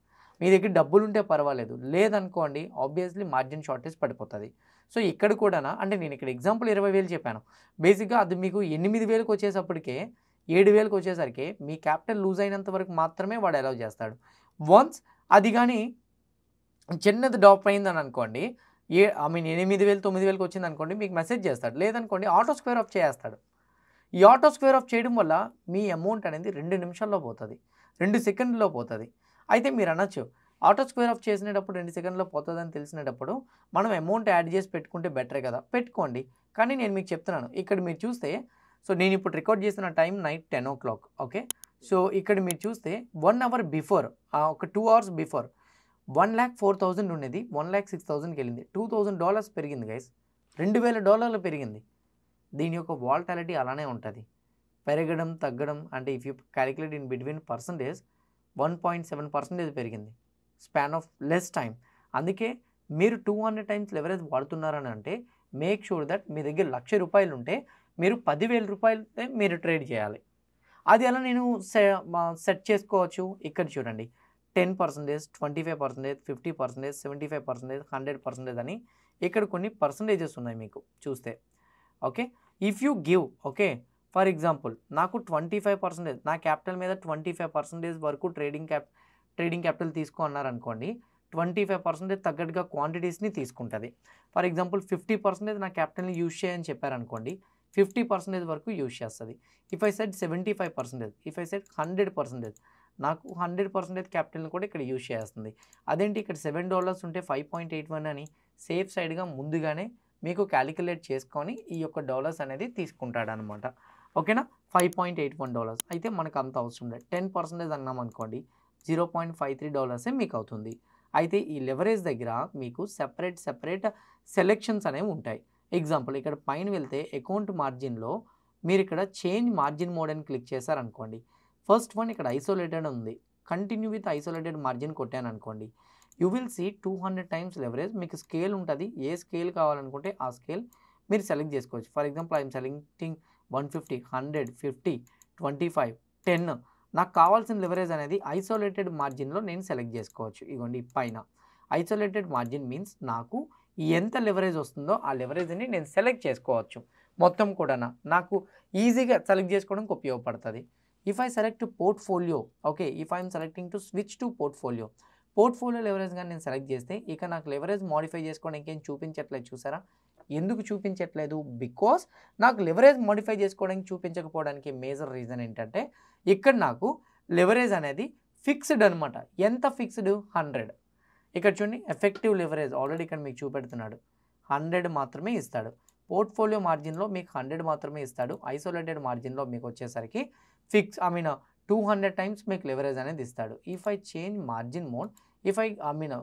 మీ దగ్గర డబ్బులు ఉంటే పర్వాలేదు, లేదనుకోండి ఆబ్వియస్లీ మార్జిన్ షార్టేజ్ పడిపోతుంది. సో ఇక్కడ కూడా నేను ఇక్కడ ఎగ్జాంపుల్ 20,000 చెప్పాను. బేసిక్గా అది మీకు 8,000కి వచ్చేసప్పటికే 7,000కి వచ్చేసరికి మీ క్యాపిటల్ లూజ్ అయినంత వరకు మాత్రమే వాడు అలౌ చేస్తాడు. వన్స్ అది కానీ చిన్నది డ్రాప్ అయిందని అనుకోండి, 8,000 9,000కి వచ్చింది అనుకోండి, మీకు మెసేజ్ చేస్తాడు. లేదనుకోండి ఆటో స్క్వేర్ ఆఫ్ చేస్తాడు. ఈ ఆటో స్క్వేర్ ఆఫ్ చేయడం వల్ల మీ అమౌంట్ అనేది 2 నిమిషాల్లో పోతుంది, 2 సెకండ్లో పోతుంది. అయితే మీరు అనొచ్చు, ఆటో స్క్వేర్ ఆఫ్ చేసినప్పుడు 2 సెకండ్లో పోతుందని తెలిసినప్పుడు మనం అమౌంట్ యాడ్ చేసి పెట్టుకుంటే బెటరే కదా. పెట్టుకోండి. కానీ నేను మీకు చెప్తున్నాను, ఇక్కడ మీరు చూస్తే, సో నేను ఇప్పుడు రికార్డ్ చేసిన time night 10 o'clock. Okay. So ఇక్కడ మీరు చూస్తే 1 hour బిఫోర్, ఒక 2 hours బిఫోర్ 1,04,000 ఉండేది, 1,06,000కి వెళ్ళింది. $2,000 పెరిగింది గైస్. $2,000 పెరిగింది. దీని యొక్క వాలటాలిటీ అలానే ఉంటుంది, పెరగడం తగ్గడం. అంటే if you calculate in between percentage 1.7% పెరిగింది స్పాన్ ఆఫ్ లెస్ టైం. అందుకే మీరు 200 టైమ్స్ లెవరేజ్ వాడుతున్నారని అంటే మేక్ షూర్ దట్ మీ దగ్గర ₹1,00,000 ఉంటే మీరు ₹10,000 మీరు ట్రేడ్ చేయాలి. అది ఎలా నేను సెట్ చేసుకోవచ్చు? ఇక్కడ చూడండి, 10%, 25%, 50%, 75%, 100% అని ఇక్కడ కొన్ని పర్సంటేజెస్ ఉన్నాయి మీకు చూస్తే. Okay. If you give, okay, for example నాకు 25%, నా క్యాపిటల్ మీద 25% వరకు ట్రేడింగ్ క్యాపిటల్ తీసుకో అన్నారనుకోండి, 25% తగ్గట్టుగా క్వాంటిటీస్ని తీసుకుంటుంది. ఫర్ ఎగ్జాంపుల్ 50% నా క్యాపిటల్ని యూజ్ చేయని చెప్పారనుకోండి, 50% వరకు యూజ్ చేస్తుంది. If I said 75%, if I said 100%, నాకు 100% క్యాపిటల్ని కూడా ఇక్కడ యూజ్ చేస్తుంది. అదేంటి ఇక్కడ $7 ఉంటే 5.81 అని సేఫ్ సైడ్గా ముందుగానే మీకు క్యాలిక్యులేట్ చేసుకొని ఈ యొక్క డాలర్స్ అనేది తీసుకుంటాడు అనమాట. ఓకేనా? $5.81 అయితే మనకు అంత అవసరం లేదు. 10% అన్నాం అనుకోండి, $0.53 మీకు అవుతుంది. అయితే ఈ లెవరేజ్ దగ్గర మీకు సెపరేట్ సెలెక్షన్స్ అనేవి ఉంటాయి. ఎగ్జాంపుల్ ఇక్కడ పైన వెళ్తే అకౌంట్ మార్జిన్లో మీరు ఇక్కడ చేంజ్ మార్జిన్ మోడ్ అని క్లిక్ చేశారనుకోండి, ఫస్ట్ వన్ ఇక్కడ ఐసోలేటెడ్ ఉంది, కంటిన్యూ విత్ ఐసోలేటెడ్ మార్జిన్ కొట్టాను అనుకోండి, you will see 200 times leverage. మీకు స్కేల్ ఉంటుంది, ఏ స్కేల్ కావాలనుకుంటే ఆ స్కేల్ మీరు సెలెక్ట్ చేసుకోవచ్చు. For example I'm selecting 150, 100, 50, 25, 10. నాకు కావాల్సిన లెవరేజ్ అనేది ఐసోలేటెడ్ మార్జిన్లో నేను సెలెక్ట్ చేసుకోవచ్చు. ఇవ్వండి పైన ఐసోలేటెడ్ మార్జిన్ మీన్స్ నాకు ఎంత లెవరేజ్ వస్తుందో ఆ లెవరేజ్ని నేను సెలెక్ట్ చేసుకోవచ్చు. మొత్తం కూడా నాకు ఈజీగా సెలెక్ట్ చేసుకోవడానికి ఉపయోగపడుతుంది. If I select portfolio, okay, if I'm selecting to switch to portfolio leverage కానీ నేను సెలెక్ట్ చేస్తే ఇక నాకు లెవరేజ్ మోడిఫై చేసుకోవడానికి ఏం చూపించట్లేదు. చూసారా? ఎందుకు చూపించట్లేదు? బికాస్ నాకు లెవరేజ్ మోడిఫై చేసుకోవడానికి చూపించకపోవడానికి మేజర్ రీజన్ ఏంటంటే ఇక్కడ నాకు లెవరేజ్ అనేది ఫిక్స్డ్ అనమాట. ఎంత ఫిక్స్డ్? 100. ఇక్కడ చూడండి, ఎఫెక్టివ్ లెవరేజ్ ఆల్రెడీ ఇక్కడ మీకు చూపెడుతున్నాడు, 100 మాత్రమే ఇస్తాడు. పోర్ట్ఫోలియో మార్జిన్లో మీకు 100 మాత్రమే ఇస్తాడు. ఐసోలేటెడ్ మార్జిన్లో మీకు వచ్చేసరికి 200 టైమ్స్ మీకు లెవరేజ్ అనేది ఇస్తాడు. If I change margin mode, if I mean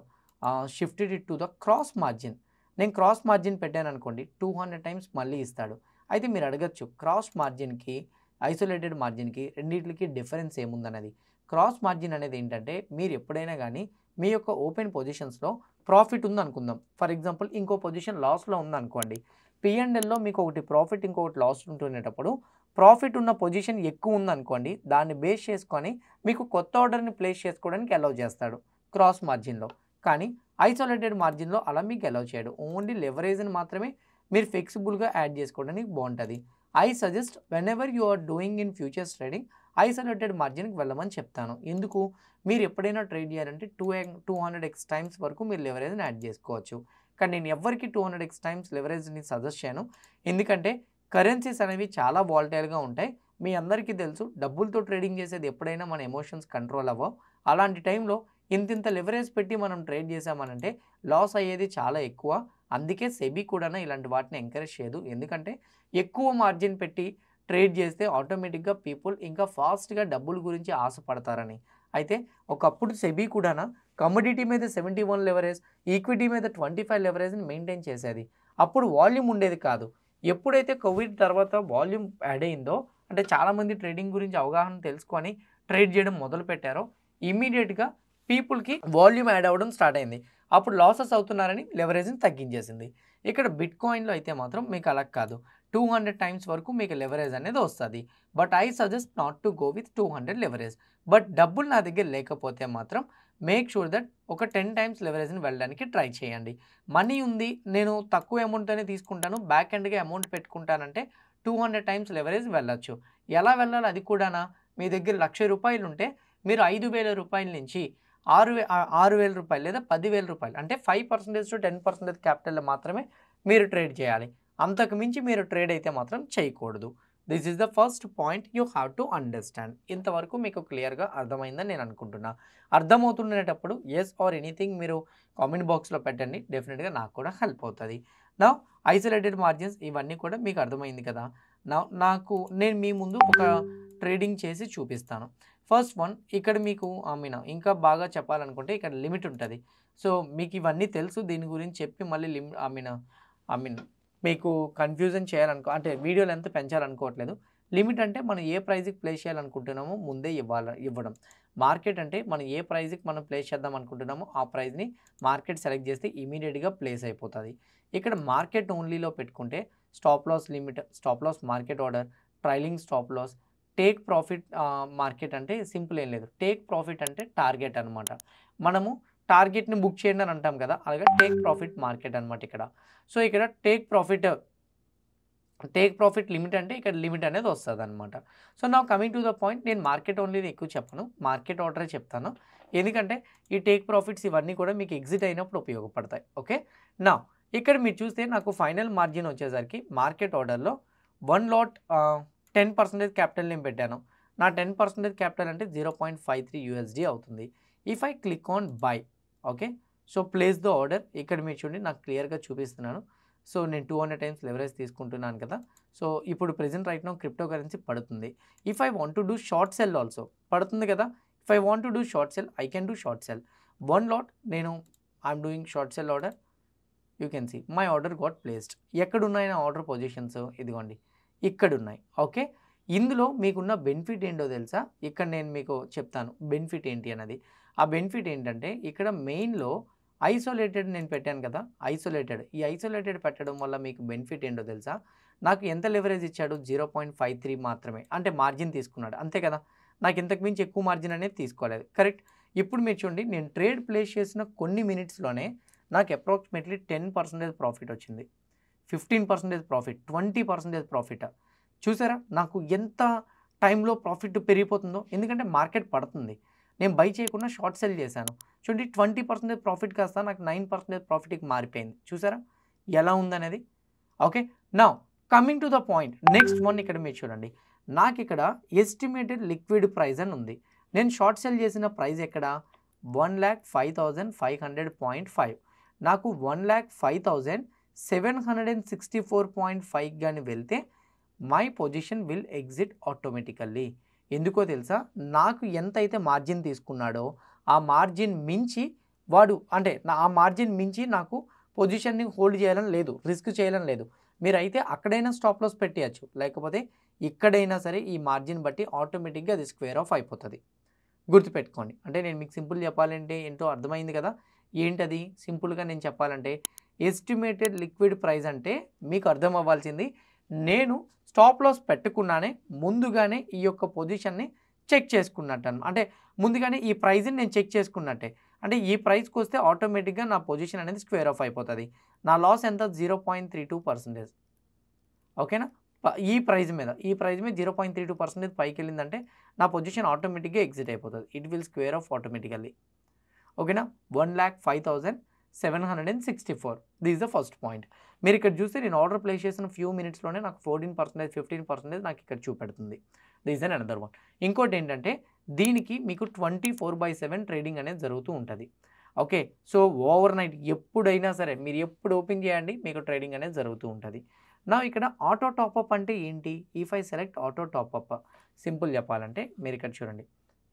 shifted it to the cross margin, నేను క్రాస్ మార్జిన్ పెట్టాను అనుకోండి 200 టైమ్స్ మళ్ళీ ఇస్తాడు. అయితే మీరు అడగచ్చు క్రాస్ మార్జిన్కి ఐసోలేటెడ్ మార్జిన్కి రెండింటికి డిఫరెన్స్ ఏముందన్నది. క్రాస్ మార్జిన్ అనేది ఏంటంటే మీరు ఎప్పుడైనా కానీ మీ యొక్క ఓపెన్ పొజిషన్స్లో ప్రాఫిట్ ఉందనుకుందాం, ఫర్ ఎగ్జాంపుల్ ఇంకో పొజిషన్ లాస్లో ఉందనుకోండి, P&Lలో మీకు ఒకటి ప్రాఫిట్ ఇంకొకటి లాస్ ఉంటునేటప్పుడు ప్రాఫిట్ ఉన్న పొజిషన్ ఎక్కువ ఉందనుకోండి, దాన్ని బేస్ చేసుకొని మీకు కొత్త ఆర్డర్ని ప్లేస్ చేసుకోవడానికి అలౌ చేస్తాడు క్రాస్ మార్జిన్లో. కానీ ఐసోలేటెడ్ మార్జిన్లో అలా మీకు అలౌ చేయడు. ఓన్లీ లెవరేజ్ని మాత్రమే మీరు ఫ్లెక్సిబుల్గా యాడ్ చేసుకోవడానికి బాగుంటుంది. I suggest whenever you are doing in futures trading isolated మార్జిన్కి వెళ్ళమని చెప్తాను. ఎందుకు, మీరు ఎప్పుడైనా ట్రేడ్ చేయాలంటే 200x టైమ్స్ వరకు మీరు లెవరేజ్ని యాడ్ చేసుకోవచ్చు. కానీ నేను ఎవరికి 200x టైమ్స్ లెవరేజ్ని సజెస్ట్ చేయను. ఎందుకంటే కరెన్సీస్ అనేవి చాలా వాలటైల్గా ఉంటాయి. మీ అందరికీ తెలుసు డబ్బులతో ట్రేడింగ్ చేసేది ఎప్పుడైనా మన ఎమోషన్స్ కంట్రోల్ అవ్వవు. అలాంటి టైంలో ఇంత లెవరేజ్ పెట్టి మనం ట్రేడ్ చేసామనంటే లాస్ అయ్యేది చాలా ఎక్కువ. అందుకే సెబీ కూడా ఇలాంటి వాటిని ఎంకరేజ్ చేయదు. ఎందుకంటే ఎక్కువ మార్జిన్ పెట్టి ట్రేడ్ చేస్తే ఆటోమేటిక్గా పీపుల్ ఇంకా ఫాస్ట్గా డబ్బుల గురించి ఆశపడతారని. అయితే ఒకప్పుడు సెబీ కూడా కమోడిటీ మీద 71 లెవరేజ్, ఈక్విటీ మీద 25 లెవరేజ్ని మెయింటైన్ చేసేది. అప్పుడు వాల్యూమ్ ఉండేది కాదు. ఎప్పుడైతే కోవిడ్ తర్వాత వాల్యూమ్ యాడ్ అయిందో, అంటే చాలామంది ట్రేడింగ్ గురించి అవగాహన తెలుసుకొని ట్రేడ్ చేయడం మొదలుపెట్టారో, ఇమీడియట్గా పీపుల్కి వాల్యూమ్ యాడ్ అవ్వడం స్టార్ట్ అయింది. అప్పుడు లాసెస్ అవుతున్నారని లెవరేజ్ని తగ్గించేసింది. ఇక్కడ బిట్ కాయిన్లో అయితే మాత్రం మీకు అలా కాదు, 200 టైమ్స్ వరకు మీకు లెవరేజ్ అనేది వస్తుంది. But I suggest not to go with 200 leverage. But డబ్బులు నా దగ్గర లేకపోతే మాత్రం మేక్ షూర్ దట్ ఒక 10 టైమ్స్ లెవరేజ్ని వెళ్ళడానికి ట్రై చేయండి. మనీ ఉంది, నేను తక్కువ అమౌంట్తోనే తీసుకుంటాను, బ్యాక్ ఎండ్గా అమౌంట్ పెట్టుకుంటానంటే 200 టైమ్స్ లెవరేజ్ వెళ్ళొచ్చు. ఎలా వెళ్ళాలి అది కూడానా, మీ దగ్గర 1,00,000 రూపాయలు ఉంటే మీరు 5,000 రూపాయల నుంచి 6,000 రూపాయలు లేదా 10,000 రూపాయలు, అంటే 5% టు 10% క్యాపిటల్లో మాత్రమే మీరు ట్రేడ్ చేయాలి. అంతకు మించి మీరు ట్రేడ్ అయితే మాత్రం చేయకూడదు. This is the first point you have to understand. ఇంతవరకు మీకు క్లియర్గా అర్థమైందని నేను అనుకుంటున్నా. అర్థమవుతుండేటప్పుడు ఎస్ ఆర్ ఎనీథింగ్ మీరు కామెంట్ బాక్స్లో పెట్టండి, డెఫినెట్గా నాకు కూడా హెల్ప్ అవుతుంది. నా ఐసోలేటెడ్ మార్జిన్స్ ఇవన్నీ కూడా మీకు అర్థమైంది కదా. నేను మీ ముందు ఒక ట్రేడింగ్ చేసి చూపిస్తాను. ఫస్ట్ వన్, ఇక్కడ మీకు ఇంకా బాగా చెప్పాలనుకుంటే ఇక్కడ లిమిట్ ఉంటుంది. సో మీకు ఇవన్నీ తెలుసు, దీని గురించి చెప్పి మళ్ళీ మీకు కన్ఫ్యూజన్ అంటే వీడియో లెంత్ పెంచాలనుకోవట్లేదు. లిమిట్ అంటే మనం ఏ ప్రైజ్కి ప్లేస్ చేయాలనుకుంటున్నామో ముందే ఇవ్వడం. మార్కెట్ అంటే మనం ఏ ప్రైజ్కి మనం ప్లేస్ చేద్దాం అనుకుంటున్నామో ఆ ప్రైజ్ని మార్కెట్ సెలెక్ట్ చేస్తే ఇమీడియట్గా ప్లేస్ అయిపోతుంది. ఇక్కడ మార్కెట్ ఓన్లీలో పెట్టుకుంటే stop loss limit, stop loss market order, trailing stop loss, take profit market అంటే సింపుల్ ఏం లేదు, టేక్ ప్రాఫిట్ అంటే టార్గెట్ అనమాట. మనము టార్గెట్ని బుక్ చేయండి అని అంటాం కదా, అలాగే టేక్ ప్రాఫిట్ మార్కెట్ అనమాట ఇక్కడ. సో ఇక్కడ టేక్ ప్రాఫిట్ లిమిట్ అంటే ఇక్కడ లిమిట్ అనేది వస్తుంది అనమాట. సో నా కమింగ్ టు ద పాయింట్, నేను మార్కెట్ ఓన్లీని ఎక్కువ చెప్పను, మార్కెట్ ఆర్డరే చెప్తాను. ఎందుకంటే ఈ టేక్ ప్రాఫిట్స్ ఇవన్నీ కూడా మీకు ఎగ్జిట్ అయినప్పుడు ఉపయోగపడతాయి. ఓకే, నా ఇక్కడ మీరు చూస్తే నాకు ఫైనల్ మార్జిన్ వచ్చేసరికి మార్కెట్ ఆర్డర్లో 1 లాట్ 10% క్యాపిటల్ నేను పెట్టాను. నా 10% క్యాపిటల్ అంటే $0.53 అవుతుంది. If I click on by, okay, so place the order. ఇక్కడ మీరు చూడండి నాకు క్లియర్గా చూపిస్తున్నాను. సో నేను 200 టైమ్స్ లెవరేజ్ తీసుకుంటున్నాను కదా. సో ఇప్పుడు present right no crypto currency పడుతుంది. If I want to do short sell also పడుతుంది కదా. If I want to do short sell I can do short sell 1 lot. నేను I'm doing short sell order. You can see my order got placed. ఎక్కడున్నాయి నా order positions, ఇదిగోండి ఇక్కడ ఉన్నాయి. Okay, ఇందులో మీకున్న బెనిఫిట్ ఏంటో తెలుసా, ఇక్కడ నేను మీకు చెప్తాను బెనిఫిట్ ఏంటి అన్నది. ఆ బెనిఫిట్ ఏంటంటే ఇక్కడ మెయిన్లో ఐసోలేటెడ్ నేను పెట్టాను కదా, ఈ ఐసోలేటెడ్ పెట్టడం వల్ల మీకు బెనిఫిట్ ఏంటో తెలుసా, నాకు ఎంత లెవరేజ్ ఇచ్చాడు, 0.53 మాత్రమే, అంటే మార్జిన్ తీసుకున్నాడు అంతే కదా. నాకు ఇంతకు మించి ఎక్కువ మార్జిన్ అనేది తీసుకోలేదు, కరెక్ట్. ఇప్పుడు మీరు చూడండి నేను ట్రేడ్ ప్లేస్ చేసిన కొన్ని మినిట్స్లోనే నాకు అప్రాక్సిమేట్లీ 10% ప్రాఫిట్ వచ్చింది, 15% ప్రాఫిట్, 20% ప్రాఫిట్. చూసారా నాకు ఎంత టైంలో ప్రాఫిట్ పెరిగిపోతుందో, ఎందుకంటే మార్కెట్ పడుతుంది, నేను బై చేయకుండా షార్ట్ సెల్ చేశాను. చూడండి 20% ప్రాఫిట్ కాస్త నాకు 9% ప్రాఫిట్కి మారిపోయింది. చూసారా ఎలా ఉందనేది. Okay, now coming to the point, next one ఇక్కడ మీరు చూడండి నాకు ఇక్కడ ఎస్టిమేటెడ్ లిక్విడ్ ప్రైస్ అని ఉంది. నేను షార్ట్ సెల్ చేసిన ప్రైస్ ఎక్కడ 1,05,500.5, నాకు 1,05,764.5 కానీ వెళ్తే my position will exit automatically. ఎందుకో తెలుసా? నాకు ఎంతైతే మార్జిన్ తీసుకున్నాడో ఆ మార్జిన్ మించి వాడు అంటే ఆ మార్జిన్ మించి నాకు పొజిషన్‌ని హోల్డ్ చేయాలని లేదు. రిస్క్ చేయాలని లేదు. మీరైతే అక్కడైనా స్టాప్ లాస్ పెట్టేయచ్చు. లేకపోతే ఇక్కడైనా సరే ఈ మార్జిన్ బట్టి ఆటోమేటిక్‌గా అది స్క్వేర్ ఆఫ్ అయిపోతది. గుర్తుపెట్టుకోండి. అంటే నేను మీకు సింపుల్ చెప్పాలంటే ఏంటో అర్థమైంది కదా! ఏంటది? సింపుల్‌గా నేను చెప్పాలంటే ఎస్టిమేటెడ్ లిక్విడ్ ప్రైస్ అంటే మీకు అర్థం అవ్వాల్సింది నేను స్టాప్ లాస్ పెట్టకుండానే ముందుగానే ఈ యొక్క పొజిషన్‌ని చెక్ చేసుకున్నట్టను. అంటే ముందుగానే ఈ ప్రైస్‌ని నేను చెక్ చేసుకున్నట్టే. అంటే ఈ ప్రైస్‌కొస్తే ఆటోమేటిక్‌గా నా పొజిషన్ అనేది స్క్వేర్ ఆఫ్ అయిపోతది. నా లాస్ ఎంత 0.32%. ఓకేనా? ఈ ప్రైస్ మీద 0.32% పైకెళ్ళిందంటే నా పొజిషన్ ఆటోమేటిక్‌గా ఎగ్జిట్ అయిపోతది. It will square of automatically. ఓకేనా? 1,05,764 this is the first point. మీరు ఇక్కడ చూస్తే నేను ఆర్డర్ ప్లేస్ చేసిన ఫ్యూ మినిట్స్‌లోనే నాకు 14%, 15% నాకు ఇక్కడ చూపెడుతుంది. This is another one. ఇంకోటి ఏంటంటే దీనికి మీకు 24/7 ట్రేడింగ్ అనేది జరుగుతూ ఉంటది. ఓకే. సో, ఓవర్ నైట్ ఎప్పుడైనా సరే మీరు ఎప్పుడు ఓపెన్ చేయండి మీకు ట్రేడింగ్ అనేది జరుగుతూ ఉంటది. నౌ ఇక్కడ ఆటో టాపప్ అంటే ఏంటి? If I select auto top up simple చెప్పాలంటే మీరు ఇక్కడ చూడండి.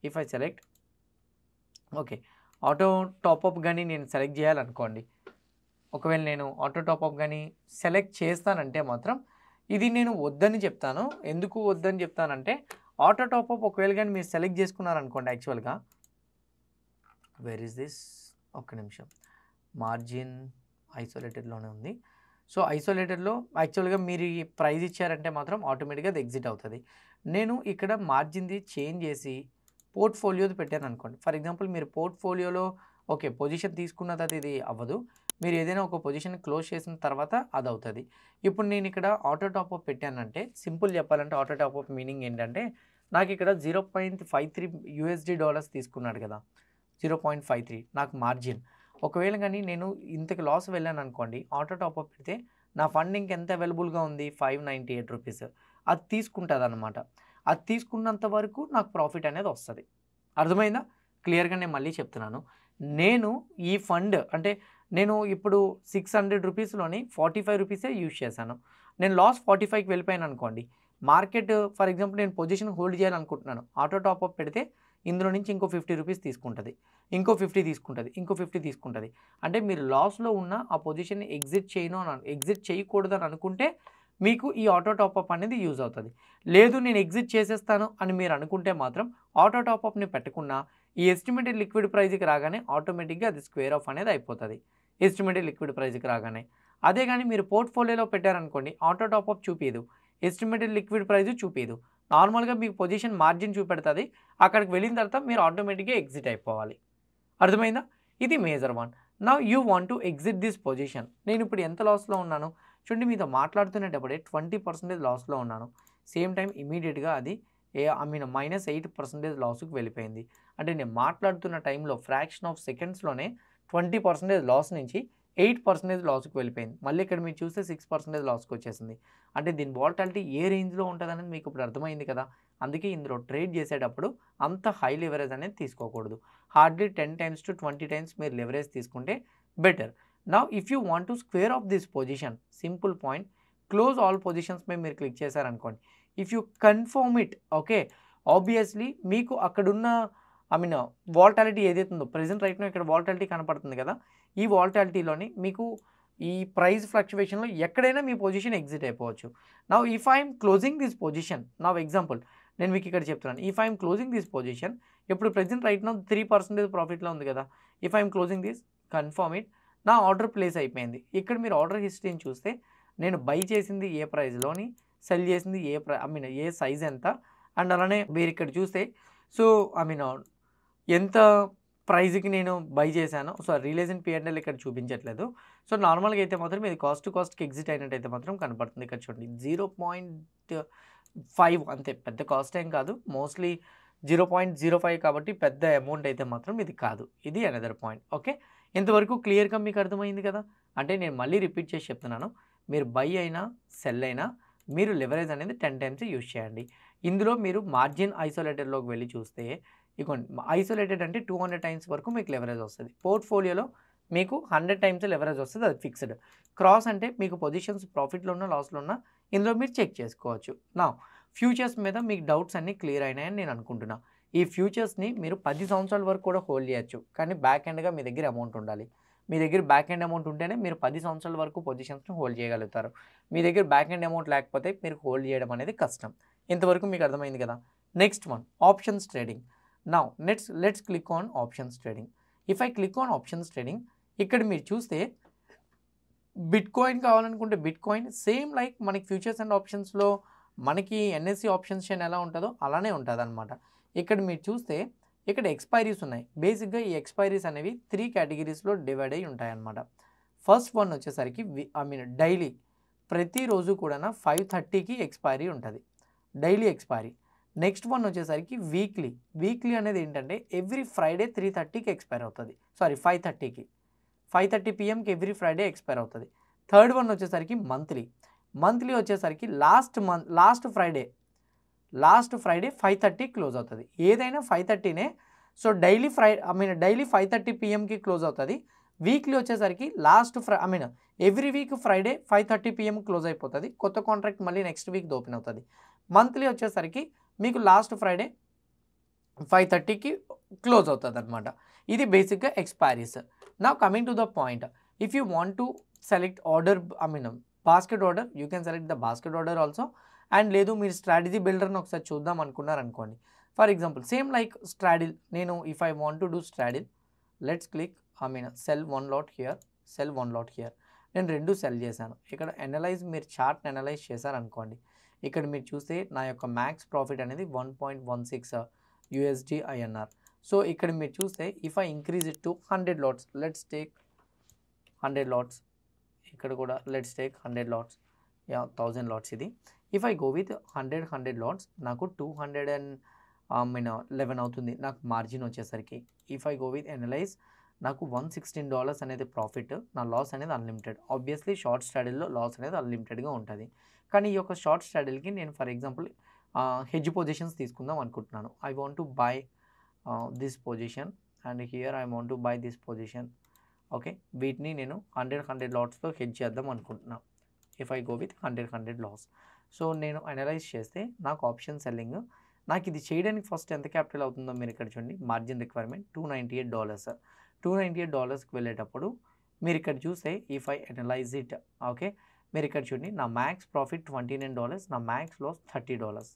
If I select okay. Auto top up గాని నేను సెలెక్ట్ చేయాలనుకోండి. ఒకవేళ నేను ఆటో టాపప్ గాని సెలెక్ట్ చేస్తానంటే మాత్రం ఇది నేను వద్దని చెప్తాను. ఎందుకు వద్దని చెప్తానంటే ఆటో టాపప్ ఒకవేళ గాని మీరు సెలెక్ట్ చేసుకున్నారనుకోండి యాక్చువల్‌గా వేర్ ఈస్ దిస్? ఒక్క నిమిషం. మార్జిన్ ఐసోలేటెడ్‌లోనే ఉంది. సో, ఐసోలేటెడ్‌లో యాక్చువల్‌గా మీరు ఈ ప్రైస్ ఇచ్చారంటే మాత్రం ఆటోమేటిక్‌గా అది ఎగ్జిట్ అవుతది. నేను ఇక్కడ మార్జిన్‌ది చేంజ్ చేసి పోర్ట్‌ఫోలియోది పెట్టాననుకోండి. ఫర్ ఎగ్జాంపుల్ మీరు పోర్ట్‌ఫోలియోలో ఓకే. పొజిషన్ తీసుకున్న తర్వాత ఇది అవ్వదు. మీరు ఏదైనా ఒక పొజిషన్ క్లోజ్ చేసిన తర్వాత అదవుతది. ఇప్పుడు నేను ఇక్కడ ఆటో టాపప్ పెట్టానంటే సింపుల్ చెప్పాలంటే ఆటో టాపప్ మీనింగ్ ఏంటంటే నాకు ఇక్కడ $0.53 తీసుకున్నాడు కదా! 0.53 నాకు మార్జిన్. ఒకవేళ గాని నేను ఇంతకి లాస్ వెళ్ళాననుకోండి ఆటో టాపప్ పెడితే నా ఫండ్ ఇంకెంత అవైలబుల్‌గా ఉంది ₹598 అది తీసుకుంటదనమాట. అది తీసుకున్నంత వరకు నాకు ప్రాఫిట్ అనేది వస్తది. అర్థమైందా? క్లియర్‌గా నేను మళ్ళీ చెప్తున్నాను. నేను ఈ ఫండ్ అంటే నేను ఇప్పుడు ₹600లోని ₹45 యూజ్ చేశాను. నేను లాస్ 45కి వెళ్ళిపోయాననుకోండి. మార్కెట్ ఫర్ ఎగ్జాంపుల్ నేను పొజిషన్ హోల్డ్ చేయాలనుకుంటున్నాను. ఆటో టాపప్ పెడితే ఇందులో నుంచి ఇంకో ₹50 తీసుకుంటది. ఇంకో 50 తీసుకుంటది. ఇంకో 50 తీసుకుంటది. అంటే మీరు లాస్‌లో ఉన్న ఆ పొజిషన్‌ని ఎగ్జిట్ చేయకూడదని అనుకుంటే మీకు ఈ ఆటో టాపప్ అనేది యూజ్ అవుతది. లేదు నేను ఎగ్జిట్ చేసేస్తాను అని మీరు అనుకుంటే మాత్రం ఆటో టాపప్‌ని పెట్టకుండా ఈ ఎస్టిమేటెడ్ లిక్విడ్ ప్రైస్‌కి రాగానే ఆటోమేటిక్‌గా అది స్క్వేర్ ఆఫ్ అనేది అయిపోతది. ఎస్టిమేటెడ్ లిక్విడ్ ప్రైస్‌కి రాగానే. అదే గాని మీరు పోర్ట్‌ఫోలియోలో పెట్టారనుకోండి ఆటో టాపప్ చూపియదు. ఎస్టిమేటెడ్ లిక్విడ్ ప్రైస్ చూపియదు. నార్మల్‌గా మీకు పొజిషన్ మార్జిన్ చూపెడతది. అక్కడికి వెళ్ళిన తర్వాత మీరు ఆటోమేటిక్‌గా ఎగ్జిట్ అయిపోవాలి. అర్థమైందా? ఇది major one. Now you want to exit this position. నేను ఇప్పుడు ఎంత లాస్‌లో ఉన్నాను? చూడండి మీతో మాట్లాడుతునేటప్పుడే 20% లాస్‌లో ఉన్నాను. సేమ్ టైమ్ ఇమ్మీడియేట్‌గా అది -8% లాస్‌కి వెళ్ళిపోయింది. అంటే నేను మాట్లాడుతున్న టైంలో ఫ్రాక్షన్ ఆఫ్ సెకండ్స్‌లోనే 20% లాస్ నుంచి 8% లాస్‌కి వెళ్ళిపోయింది. మళ్ళీ ఇక్కడ మీరు చూస్తే 6% లాస్‌కొచ్చేసింది. అంటే దీని వోలటాలిటీ ఏ రేంజ్‌లో ఉంటదనేది మీకు ఇప్పుడు అర్థమైంది కదా! అందుకే ఇందులో ట్రేడ్ చేసేటప్పుడు అంత హై లెవరేజ్ అనేది తీసుకోకూడదు. హార్డ్లీ 10 టైమ్స్ టు 20 టైమ్స్ మీరు లెవరేజ్ తీసుకుంటే better. Now if you want to square of this position simple point close all positions మీద మీరు క్లిక్ చేశారనుకోండి. If you confirm it okay. Obviously మీకు అక్కడున్న వోలటాలిటీ ఏదైతే ఉందో ప్రెజెంట్ రైట్ నౌ ఇక్కడ వోలటాలిటీ కనపడుతుంది కదా! ఈ వోలటాలిటీలోని మీకు ఈ ప్రైస్ ఫ్లక్చుయేషన్‌లో ఎక్కడైనా మీ పొజిషన్ ఎగ్జిట్ అయిపోవచ్చు. Now if I am closing this position now example నేను మీకు ఇక్కడ చెప్తున్నాను. If I am closing this position ఇప్పుడు ప్రెజెంట్ రైట్ నౌ 3% ప్రాఫిట్‌లో ఉంది కదా! If I am closing this confirm it నా ఆర్డర్ ప్లేస్ అయిపోయింది. ఇక్కడ మీరు ఆర్డర్ హిస్టరీని చూస్తే నేను బై చేసింది ఏ ప్రైస్‌లోని, సెల్ చేసింది ఏ సైజ్ ఎంత అండ్ అలానే మీరు ఇక్కడ చూస్తే సో ఎంత ప్రైస్‌కి నేను బై చేశానో రియలైజ్డ్ P&L ఇక్కడ చూపించట్లేదు. సో, నార్మల్‌గా అయితే మాత్రం ఇది కాస్ట్ టు కాస్ట్‌కి ఎగ్జిట్ అయినట్టయితే మాత్రం కనపడుతుంది. ఇక్కడ చూడండి 0.5 అంతే పెద్ద కాస్ట్ ఏం కాదు. మోస్ట్‌లీ 0.05 కాబట్టి పెద్ద అమౌంట్ అయితే మాత్రం ఇది కాదు. ఇది అనదర్ పాయింట్. ఓకే. ఇంతవరకు క్లియర్‌గా మీకు అర్థమైంది కదా! అంటే నేను మళ్ళీ రిపీట్ చేసి చెప్తున్నాను. మీరు బై అయినా, సెల్ అయినా మీరు లెవరేజ్ అనేది 10 టైమ్స్ యూజ్ చేయండి. ఇందులో మీరు మార్జిన్ ఐసోలేటెడ్‌లోకి వెళ్లి చూస్తే ఇగోండి ఐసోలేటెడ్ అంటే 200 టైమ్స్ వరకు మీకు లెవరేజ్ వస్తది. పోర్ట్‌ఫోలియోలో మీకు 100 టైమ్స్ లెవరేజ్ వస్తది. అది ఫిక్స్‌డ్. క్రాస్ అంటే మీకు పొజిషన్స్ ప్రాఫిట్‌లో ఉన్నా, లాస్‌లో ఉన్నా ఇందులో మీరు చెక్ చేసుకోవచ్చు. నౌ ఫ్యూచర్స్ మీద మీకు డౌట్స్ అన్నీ క్లియర్ అయినాయని నేను అనుకుంటున్నా. ఈ ఫ్యూచర్స్‌ని మీరు 10 సంవత్సరాల వరకు కూడా హోల్డ్ చేయొచ్చు. కానీ బ్యాక్ ఎండ్‌గా మీ దగ్గర అమౌంట్ ఉండాలి. మీ దగ్గర బ్యాక్ ఎండ్ అమౌంట్ ఉంటేనే మీరు 10 సంవత్సరాల వరకు పొజిషన్స్‌ని హోల్డ్ చేయగలుగుతారు. మీ దగ్గర బ్యాక్ ఎండ్ అమౌంట్ లేకపోతే మీరు హోల్డ్ చేయడం అనేది కష్టం. ఇంతవరకు మీకు అర్థమైంది కదా! Next one options trading. Now let's click on options trading. If I click on options trading ఇక్కడ మీరు చూస్తే బిట్‌కాయిన్ కావాలనుకుంటే బిట్‌కాయిన్ సేమ్ లైక్ మనకి ఫ్యూచర్స్ అండ్ ఆప్షన్స్‌లో మనకి ఎన్ఎస్‌సి ఆప్షన్స్ చైన్ ఎలా ఉంటదో అలానే ఉంటదనమాట. ఇక్కడ మీరు చూస్తే ఇక్కడ ఎక్స్‌పైరీస్ ఉన్నాయి. బేసిక్‌గా ఈ ఎక్స్‌పైరీస్ అనేవి 3 కేటగిరీస్‌లో డివైడ్ అయ్యి ఉంటాయన్నమాట. ఫస్ట్ వన్ వచ్చేసరికి డైలీ ప్రతిరోజు కూడా 5:30కి ఎక్స్‌పైరీ ఉంటది. Daily expiry. నెక్స్ట్ వన్ వచ్చేసరికి వీక్లీ. వీక్లీ అనేది ఏంటంటే ఎవ్రీ ఫ్రైడే 3:30కి ఎక్స్‌పైర్ అవుతది. సారీ 5:30కి. 5:30 పీఎంకి ఎవ్రీ ఫ్రైడే ఎక్స్‌పైర్ అవుతది. థర్డ్ వన్ వచ్చేసరికి మంత్లీ. మంత్లీ వచ్చేసరికి లాస్ట్ ఫ్రైడే 5:30 క్లోజ్ అవుతది. ఏదైనా 5:30నే. సో డైలీ డైలీ 5:30 పీఎంకి క్లోజ్ అవుతది. వీక్లీ వచ్చేసరికి every week Friday 5:30 PM close అయిపోతది. కొత్త కాంట్రాక్ట్ మళ్ళీ నెక్స్ట్ వీక్ ఓపెన్ అవుతది. మంత్లీ వచ్చేసరికి మీకు లాస్ట్ ఫ్రైడే 5:30కి క్లోజ్ అవుతదనమాట. ఇది బేసిక్‌గా expiries. Now coming to the point. If you want to select basket order you can select the basket order also. And లేదు మీరు స్ట్రాటజీ బిల్డర్‌ని ఒకసారి చూద్దాం అనుకున్నారనుకోండి. For example same like straddle. నేను if I want to do straddle let's click sell 1 lot here, sell 1 lot here. నేను 2 cell చేశాను. ఇక్కడ మీరు చార్ట్‌ని అనలైజ్ చేశారనుకోండి. ఇక్కడ మీరు చూస్తే నా యొక్క మ్యాక్స్ ప్రాఫిట్ అనేది 1.16 యూఎస్‌డి ఐఎన్ఆర్. సో ఇక్కడ మీరు చూస్తే if I increase it to 100 LADS, let's take 100 LADS. ఇక్కడ కూడా లెట్స్ టేక్ 100 లాట్స్. 1000 లాట్స్ ఇది. If I go with 100 LADS నాకు 211 అవుతుంది నాకు మార్జిన్ వచ్చేసరికి. If I go with analyse నాకు $116 అనేది ప్రాఫిట్. నా లాస్ అనేది అన్లిమిటెడ్. ఆబ్వియస్లీ షార్ట్ స్ట్రాడిల్‌లో లాస్ అనేది అన్లిమిటెడ్‌గా ఉంటుంది. కానీ ఈ యొక్క షార్ట్ స్ట్రాడిల్‌కి నేను ఫర్ ఎగ్జాంపుల్ హెడ్జ్ పొజిషన్స్ తీసుకుందాం అనుకుంటున్నాను. I want to buy this position and here I want to buy this position. Okay, వీటిని నేను 100 లాట్స్‌తో హెడ్జ్ చేద్దాం అనుకుంటున్నాను. If I go with 100 loss. So నేను అనలైజ్ చేస్తే నాకు ఆప్షన్ సెల్లింగ్ నాకు ఇది చేయడానికి ఫస్ట్ ఎంత క్యాపిటల్ అవుతుందో మీరు ఇక్కడ చూడండి. Margin requirement $298. $298కి వెళ్ళేటప్పుడు మీరు ఇక్కడ చూస్తే if I analyse it, okay, మీరు ఇక్కడ చూడండి నా మ్యాక్స్ ప్రాఫిట్ $29, నా max loss $30.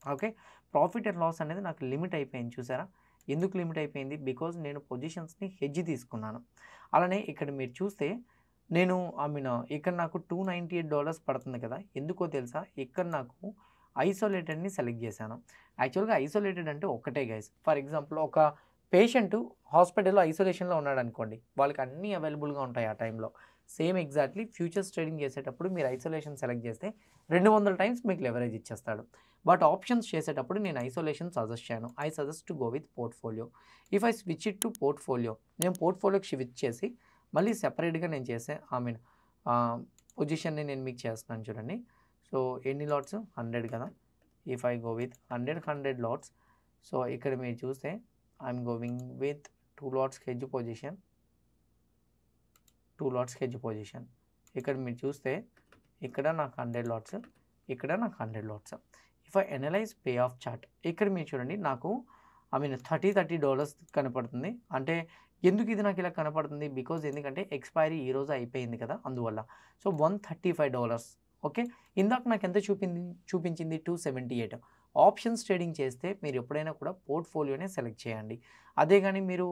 Okay, profit and loss అనేది నాకు లిమిట్ అయిపోయింది. చూసారా ఎందుకు లిమిట్ అయిపోయింది? బికాజ్ నేను పొజిషన్స్ని హెడ్జ్ తీసుకున్నాను. అలానే ఇక్కడ మీరు చూస్తే నేను ఇక్కడ నాకు $298 పడుతుంది కదా, ఎందుకో తెలుసా? ఇక్కడ నాకు ఐసోలేటెడ్ని సెలెక్ట్ చేశాను. యాక్చువల్గా ఐసోలేటెడ్ అంటే ఒకటే గైస్. ఫర్ ఎగ్జాంపుల్ ఒక పేషెంట్ హాస్పిటల్లో ఐసోలేషన్లో ఉన్నాడు అనుకోండి, వాళ్ళకి అన్నీ అవైలబుల్గా ఉంటాయి ఆ టైంలో. సేమ్ ఎగ్జాక్ట్లీ ఫ్యూచర్స్ ట్రేడింగ్ చేసేటప్పుడు మీరు ఐసోలేషన్ సెలెక్ట్ చేస్తే 200 టైమ్స్ మీకు లెవరేజ్ ఇచ్చేస్తాడు. బట్ ఆప్షన్స్ చేసేటప్పుడు నేను ఐసోలేషన్ సజెస్ట్ చేయను. I suggest to go with portfolio. If I switch it to portfolio, నేను పోర్ట్ఫోలియోకి స్విచ్ చేసి మళ్ళీ సెపరేట్గా నేను చేసే పొజిషన్ని నేను మీకు చేస్తున్నాను చూడండి. సో ఎన్ని లాట్స్? 100 కదా. If I go with 100 LADS, so ఇక్కడ మీరు చూస్తే I'm going with 2 LADS hedge position, 2 LADS hedge position. ఇక్కడ మీరు చూస్తే ఇక్కడ నాకు 100 లాట్స్, ఇక్కడ నాకు 100 LADS. If I analyse pay of chart, ఇక్కడ మీరు చూడండి నాకు $30 కనపడుతుంది. అంటే ఎందుకు ఇది నాకు ఇలా కనపడుతుంది? బికాజ్ ఎందుకంటే ఎక్స్పైరీ ఈరోజు అయిపోయింది కదా, అందువల్ల. సో $135. ఓకే, ఇందాక నాకు ఎంత చూపించింది 278. ఆప్షన్స్ ట్రేడింగ్ చేస్తే మీరు ఎప్పుడైనా కూడా పోర్ట్ఫోలియోనే సెలెక్ట్ చేయండి. అదే కానీ మీరు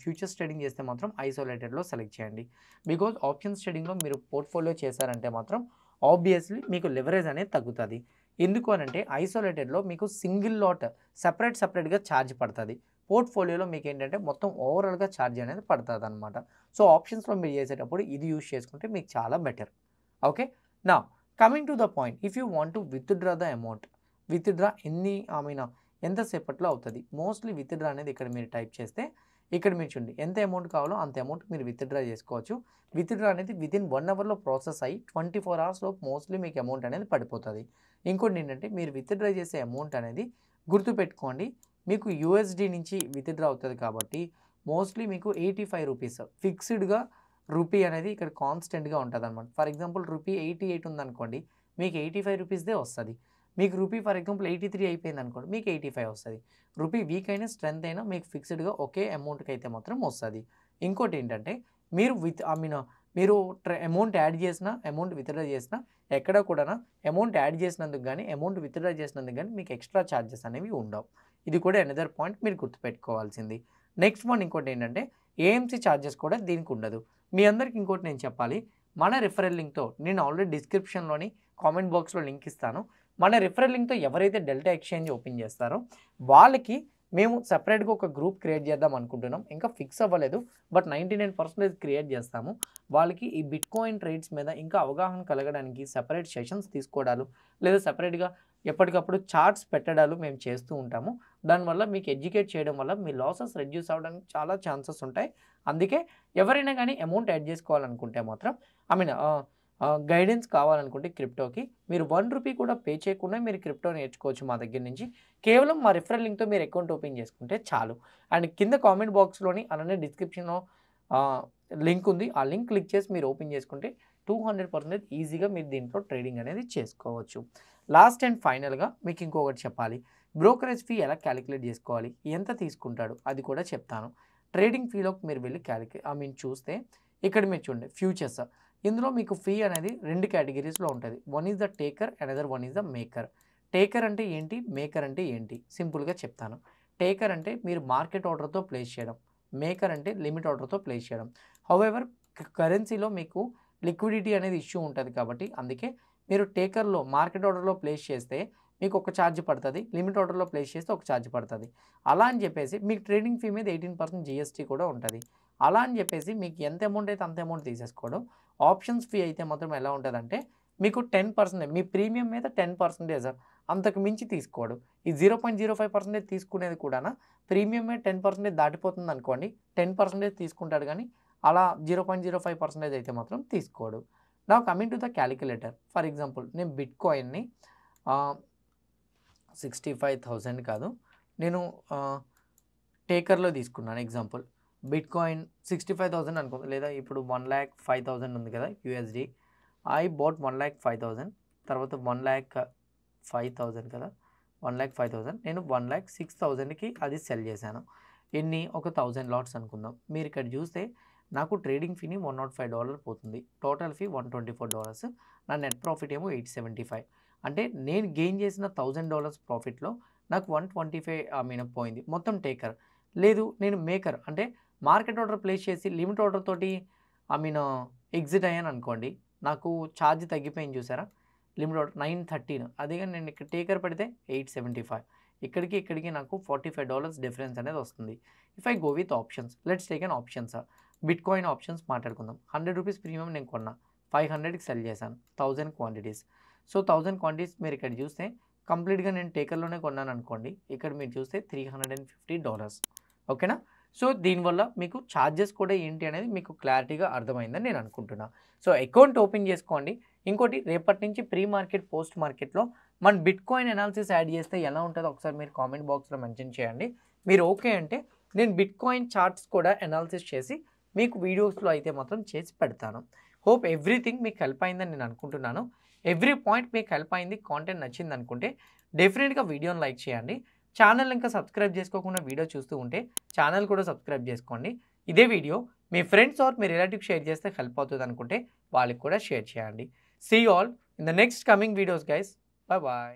ఫ్యూచర్స్ ట్రేడింగ్ చేస్తే మాత్రం ఐసోలేటెడ్లో సెలెక్ట్ చేయండి. బికాజ్ ఆప్షన్స్ ట్రేడింగ్లో మీరు పోర్ట్ఫోలియో చేశారంటే మాత్రం ఆబ్వియస్లీ మీకు లెవరేజ్ అనేది తగ్గుతుంది. ఎందుకు అనంటే ఐసోలేటెడ్లో మీకు సింగిల్ లాట్ సెపరేట్గా ఛార్జ్ పడుతుంది. పోర్ట్ఫోలియోలో మీకు ఏంటంటే మొత్తం ఓవరాల్గా ఛార్జ్ అనేది పడుతుంది అనమాట. సో ఆప్షన్స్లో మీరు చేసేటప్పుడు ఇది యూజ్ చేసుకుంటే మీకు చాలా బెటర్. ఓకే, నా coming to the point, if you want to withdraw the amount, withdraw ఎంతసేపట్లో అవుతుంది? మోస్ట్లీ విత్డ్రా అనేది ఇక్కడ మీరు టైప్ చేస్తే ఇక్కడ మీరు చూడండి ఎంత అమౌంట్ కావాలో అంత అమౌంట్ మీరు విత్డ్రా చేసుకోవచ్చు. విత్డ్రా అనేది వితిన్ 1 అవర్లో ప్రాసెస్ అయ్యి 24 అవర్స్లో మోస్ట్లీ మీకు అమౌంట్ అనేది పడిపోతుంది. ఇంకోటి ఏంటంటే మీరు విత్డ్రా చేసే అమౌంట్ అనేది గుర్తుపెట్టుకోండి, మీకు యూఎస్డి నుంచి విత్డ్రా అవుతుంది కాబట్టి మోస్ట్లీ మీకు 85 రూపీస్ ఫిక్స్డ్గా రూపీ అనేది ఇక్కడ కాన్స్టెంట్గా ఉంటుంది అనమాట. ఫర్ ఎగ్జాంపుల్ రూపీ 88 ఉందనుకోండి, మీకు 85 రూపీస్దే వస్తుంది. మీకు రూపీ ఫర్ ఎగ్జాంపుల్ 83 అయిపోయింది అనుకోండి, మీకు 85 వస్తుంది. రూపీ వీక్ అయినా స్ట్రెంత్ అయినా మీకు ఫిక్స్డ్గా ఒకే అమౌంట్కి అయితే మాత్రం వస్తుంది. ఇంకోటి ఏంటంటే మీరు మీరు అమౌంట్ యాడ్ చేసినా అమౌంట్ విత్డ్రా చేసినా ఎక్కడ కూడా అమౌంట్ యాడ్ చేసినందుకు కానీ అమౌంట్ విత్డ్రా చేసినందుకు కానీ మీకు ఎక్స్ట్రా ఛార్జెస్ అనేవి ఉండవు. ఇది కూడా అనదర్ పాయింట్ మీరు గుర్తుపెట్టుకోవాల్సింది. నెక్స్ట్ వన్ ఇంకోటి ఏంటంటే ఏఎంసీ ఛార్జెస్ కూడా దీనికి ఉండదు. మీ అందరికి ఇంకోటి నేను చెప్పాలి, మన రిఫరల్ లింక్తో నేను ఆల్రెడీ డిస్క్రిప్షన్లోని కామెంట్ బాక్స్లో లింక్ ఇస్తాను. మన రిఫరల్ లింక్తో ఎవరైతే డెల్టా ఎక్స్చేంజ్ ఓపెన్ చేస్తారో వాళ్ళకి మేము సెపరేట్గా ఒక గ్రూప్ క్రియేట్ చేద్దాం అనుకుంటున్నాం. ఇంకా ఫిక్స్ అవ్వలేదు, బట్ 99% క్రియేట్ చేస్తాము. వాళ్ళకి ఈ బిట్కాయిన్ ట్రేడ్స్ మీద ఇంకా అవగాహన కలగడానికి సెపరేట్ సెషన్స్ తీసుకోవడాలు లేదా సెపరేట్గా ఎప్పటికప్పుడు చార్ట్స్ పెట్టడాలు మేము చేస్తూ ఉంటాము. దానివల్ల మీకు ఎడ్యుకేట్ చేయడం వల్ల మీ లాసెస్ రెడ్యూస్ అవ్వడానికి చాలా ఛాన్సెస్ ఉంటాయి. అందుకే ఎవరైనా కానీ అమౌంట్ యాడ్ చేసుకోవాలనుకుంటే మాత్రం గైడెన్స్ కావాలనుకుంటే క్రిప్టోకి మీరు 1 రూపీ కూడా పే చేయకుండా మీరు క్రిప్టో నేర్చుకోవచ్చు మా దగ్గర నుంచి. కేవలం మా రిఫరల్ లింక్తో మీరు అకౌంట్ ఓపెన్ చేసుకుంటే చాలు. అండ్ కింద కామెంట్ బాక్స్లోని అలానే డిస్క్రిప్షన్లో లింక్ ఉంది. ఆ లింక్ క్లిక్ చేసి మీరు ఓపెన్ చేసుకుంటే 200% ఈజీగా మీరు దీంట్లో ట్రేడింగ్ అనేది చేసుకోవచ్చు. లాస్ట్ అండ్ ఫైనల్గా మీకు ఇంకొకటి చెప్పాలి, బ్రోకరేజ్ ఫీ ఎలా క్యాలిక్యులేట్ చేసుకోవాలి, ఎంత తీసుకుంటాడు అది కూడా చెప్తాను. ట్రేడింగ్ ఫీలోకి మీరు వెళ్ళి చూస్తే ఇక్కడ మీరు చూడండి ఫ్యూచర్స్. ఇందులో మీకు ఫీ అనేది 2 కేటగిరీస్లో ఉంటుంది. One is the taker, another one is the maker. Taker అంటే ఏంటి, మేకర్ అంటే ఏంటి సింపుల్గా చెప్తాను. టేకర్ అంటే మీరు మార్కెట్ ఆర్డర్తో ప్లేస్ చేయడం, మేకర్ అంటే లిమిట్ ఆర్డర్తో ప్లేస్ చేయడం. హౌఎవర్ కరెన్సీలో మీకు లిక్విడిటీ అనేది ఇష్యూ ఉంటుంది కాబట్టి అందుకే మీరు టేకర్లో మార్కెట్ ఆర్డర్లో ప్లేస్ చేస్తే మీకు ఒక ఛార్జ్ పడుతుంది, లిమిట్ ఆర్డర్లో ప్లేస్ చేస్తే ఒక ఛార్జ్ పడుతుంది. అలా అని చెప్పేసి మీకు ట్రేడింగ్ ఫీ మీద 18% జీఎస్టీ కూడా ఉంటుంది. అలా అని చెప్పేసి మీకు ఎంత అమౌంట్ అయితే అంత అమౌంట్ తీసేసుకోవడం. ఆప్షన్స్ ఫీ అయితే మాత్రం ఎలా ఉంటుందంటే మీకు 10%, మీ ప్రీమియం మీద 10% అంతకు మించి తీసుకోవడం. ఈ 0.05% తీసుకునేది కూడా ప్రీమియం మీద 10% దాటిపోతుంది అనుకోండి, 10% తీసుకుంటాడు కానీ అలా 0.05% అయితే మాత్రం తీసుకోడు. నా coming to the calculator. For example నేను బిట్కాయిన్ని 65,000 కాదు, నేను టేకర్లో తీసుకున్నాను ఎగ్జాంపుల్. బిట్కాయిన్ 65,000 అనుకుంది, లేదా ఇప్పుడు 1,05,000 ఉంది కదా యూఎస్డి. ఐ బాట్ 1,05,000, తర్వాత 1,05,000 కదా, 1,05,000 నేను 1,06,000కి అది సెల్ చేశాను. ఎన్ని, ఒక 1000 లాట్స్ అనుకుందాం. మీరు ఇక్కడ చూస్తే నాకు ట్రేడింగ్ ఫీని $105 పోతుంది, టోటల్ ఫీ $124, నా నెట్ ప్రాఫిట్ ఏమో 875. అంటే నేను గెయిన్ చేసిన $1,000 ప్రాఫిట్లో నాకు 125 పోయింది మొత్తం టేకర్. లేదు నేను మేకర్ అంటే మార్కెట్ ఆర్డర్ ప్లేస్ చేసి లిమిట్ ఆర్డర్ తోటి ఎగ్జిట్ అయ్యాను అనుకోండి, నాకు ఛార్జ్ తగ్గిపోయింది చూసారా, లిమిట్ ఆర్డర్ 913, అదే కానీ నేను ఇక్కడ టేకర్ పెడితే 875. ఇక్కడికి నాకు $45 డిఫరెన్స్ అనేది వస్తుంది. If I go with options, let's take an options. Bitcoin options మాట్లాడుకుందాం. 100 రూపీస్ ప్రీమియం నేను కొన్నా, 500కి సెల్ చేశాను, 1000 క్వాంటిటీస్. సో 1000 క్వాంటిటీస్ మీరు ఇక్కడ చూస్తే కంప్లీట్గా నేను టేకర్లోనే కొన్నాను అనుకోండి, ఇక్కడ మీరు చూస్తే $350. ఓకేనా. సో దీనివల్ల మీకు ఛార్జెస్ కూడా ఏంటి అనేది మీకు క్లారిటీగా అర్థమైందని నేను అనుకుంటున్నా. సో అకౌంట్ ఓపెన్ చేసుకోండి. ఇంకోటి రేపటి నుంచి ప్రీ మార్కెట్ పోస్ట్ మార్కెట్లో మన బిట్కాయిన్ అనాలిసిస్ యాడ్ చేస్తే ఎలా ఉంటుందో ఒకసారి మీరు కామెంట్ బాక్స్లో మెన్షన్ చేయండి. మీరు ఓకే అంటే నేను బిట్కాయిన్ చార్ట్స్ కూడా అనాలిసిస్ చేసి మీకు వీడియోస్లో అయితే మాత్రం చేసి పెడతాను. హోప్ ఎవ్రీథింగ్ మీకు హెల్ప్ అయిందని నేను అనుకుంటున్నాను. ఎవ్రీ పాయింట్ మీకు హెల్ప్ అయింది, కాంటెంట్ నచ్చింది అనుకుంటే డెఫినెట్గా వీడియోని లైక్ చేయండి. ఛానల్ ఇంకా సబ్స్క్రైబ్ చేసుకోకుండా వీడియో చూస్తూ ఉంటే ఛానల్ కూడా సబ్స్క్రైబ్ చేసుకోండి. ఇదే వీడియో మీ ఫ్రెండ్స్ ఆర్ మీ రిలేటివ్స్ షేర్ చేస్తే హెల్ప్ అవుతుంది అనుకుంటే వాళ్ళకి కూడా షేర్ చేయండి. See you all in the next coming videos guys. Bye bye.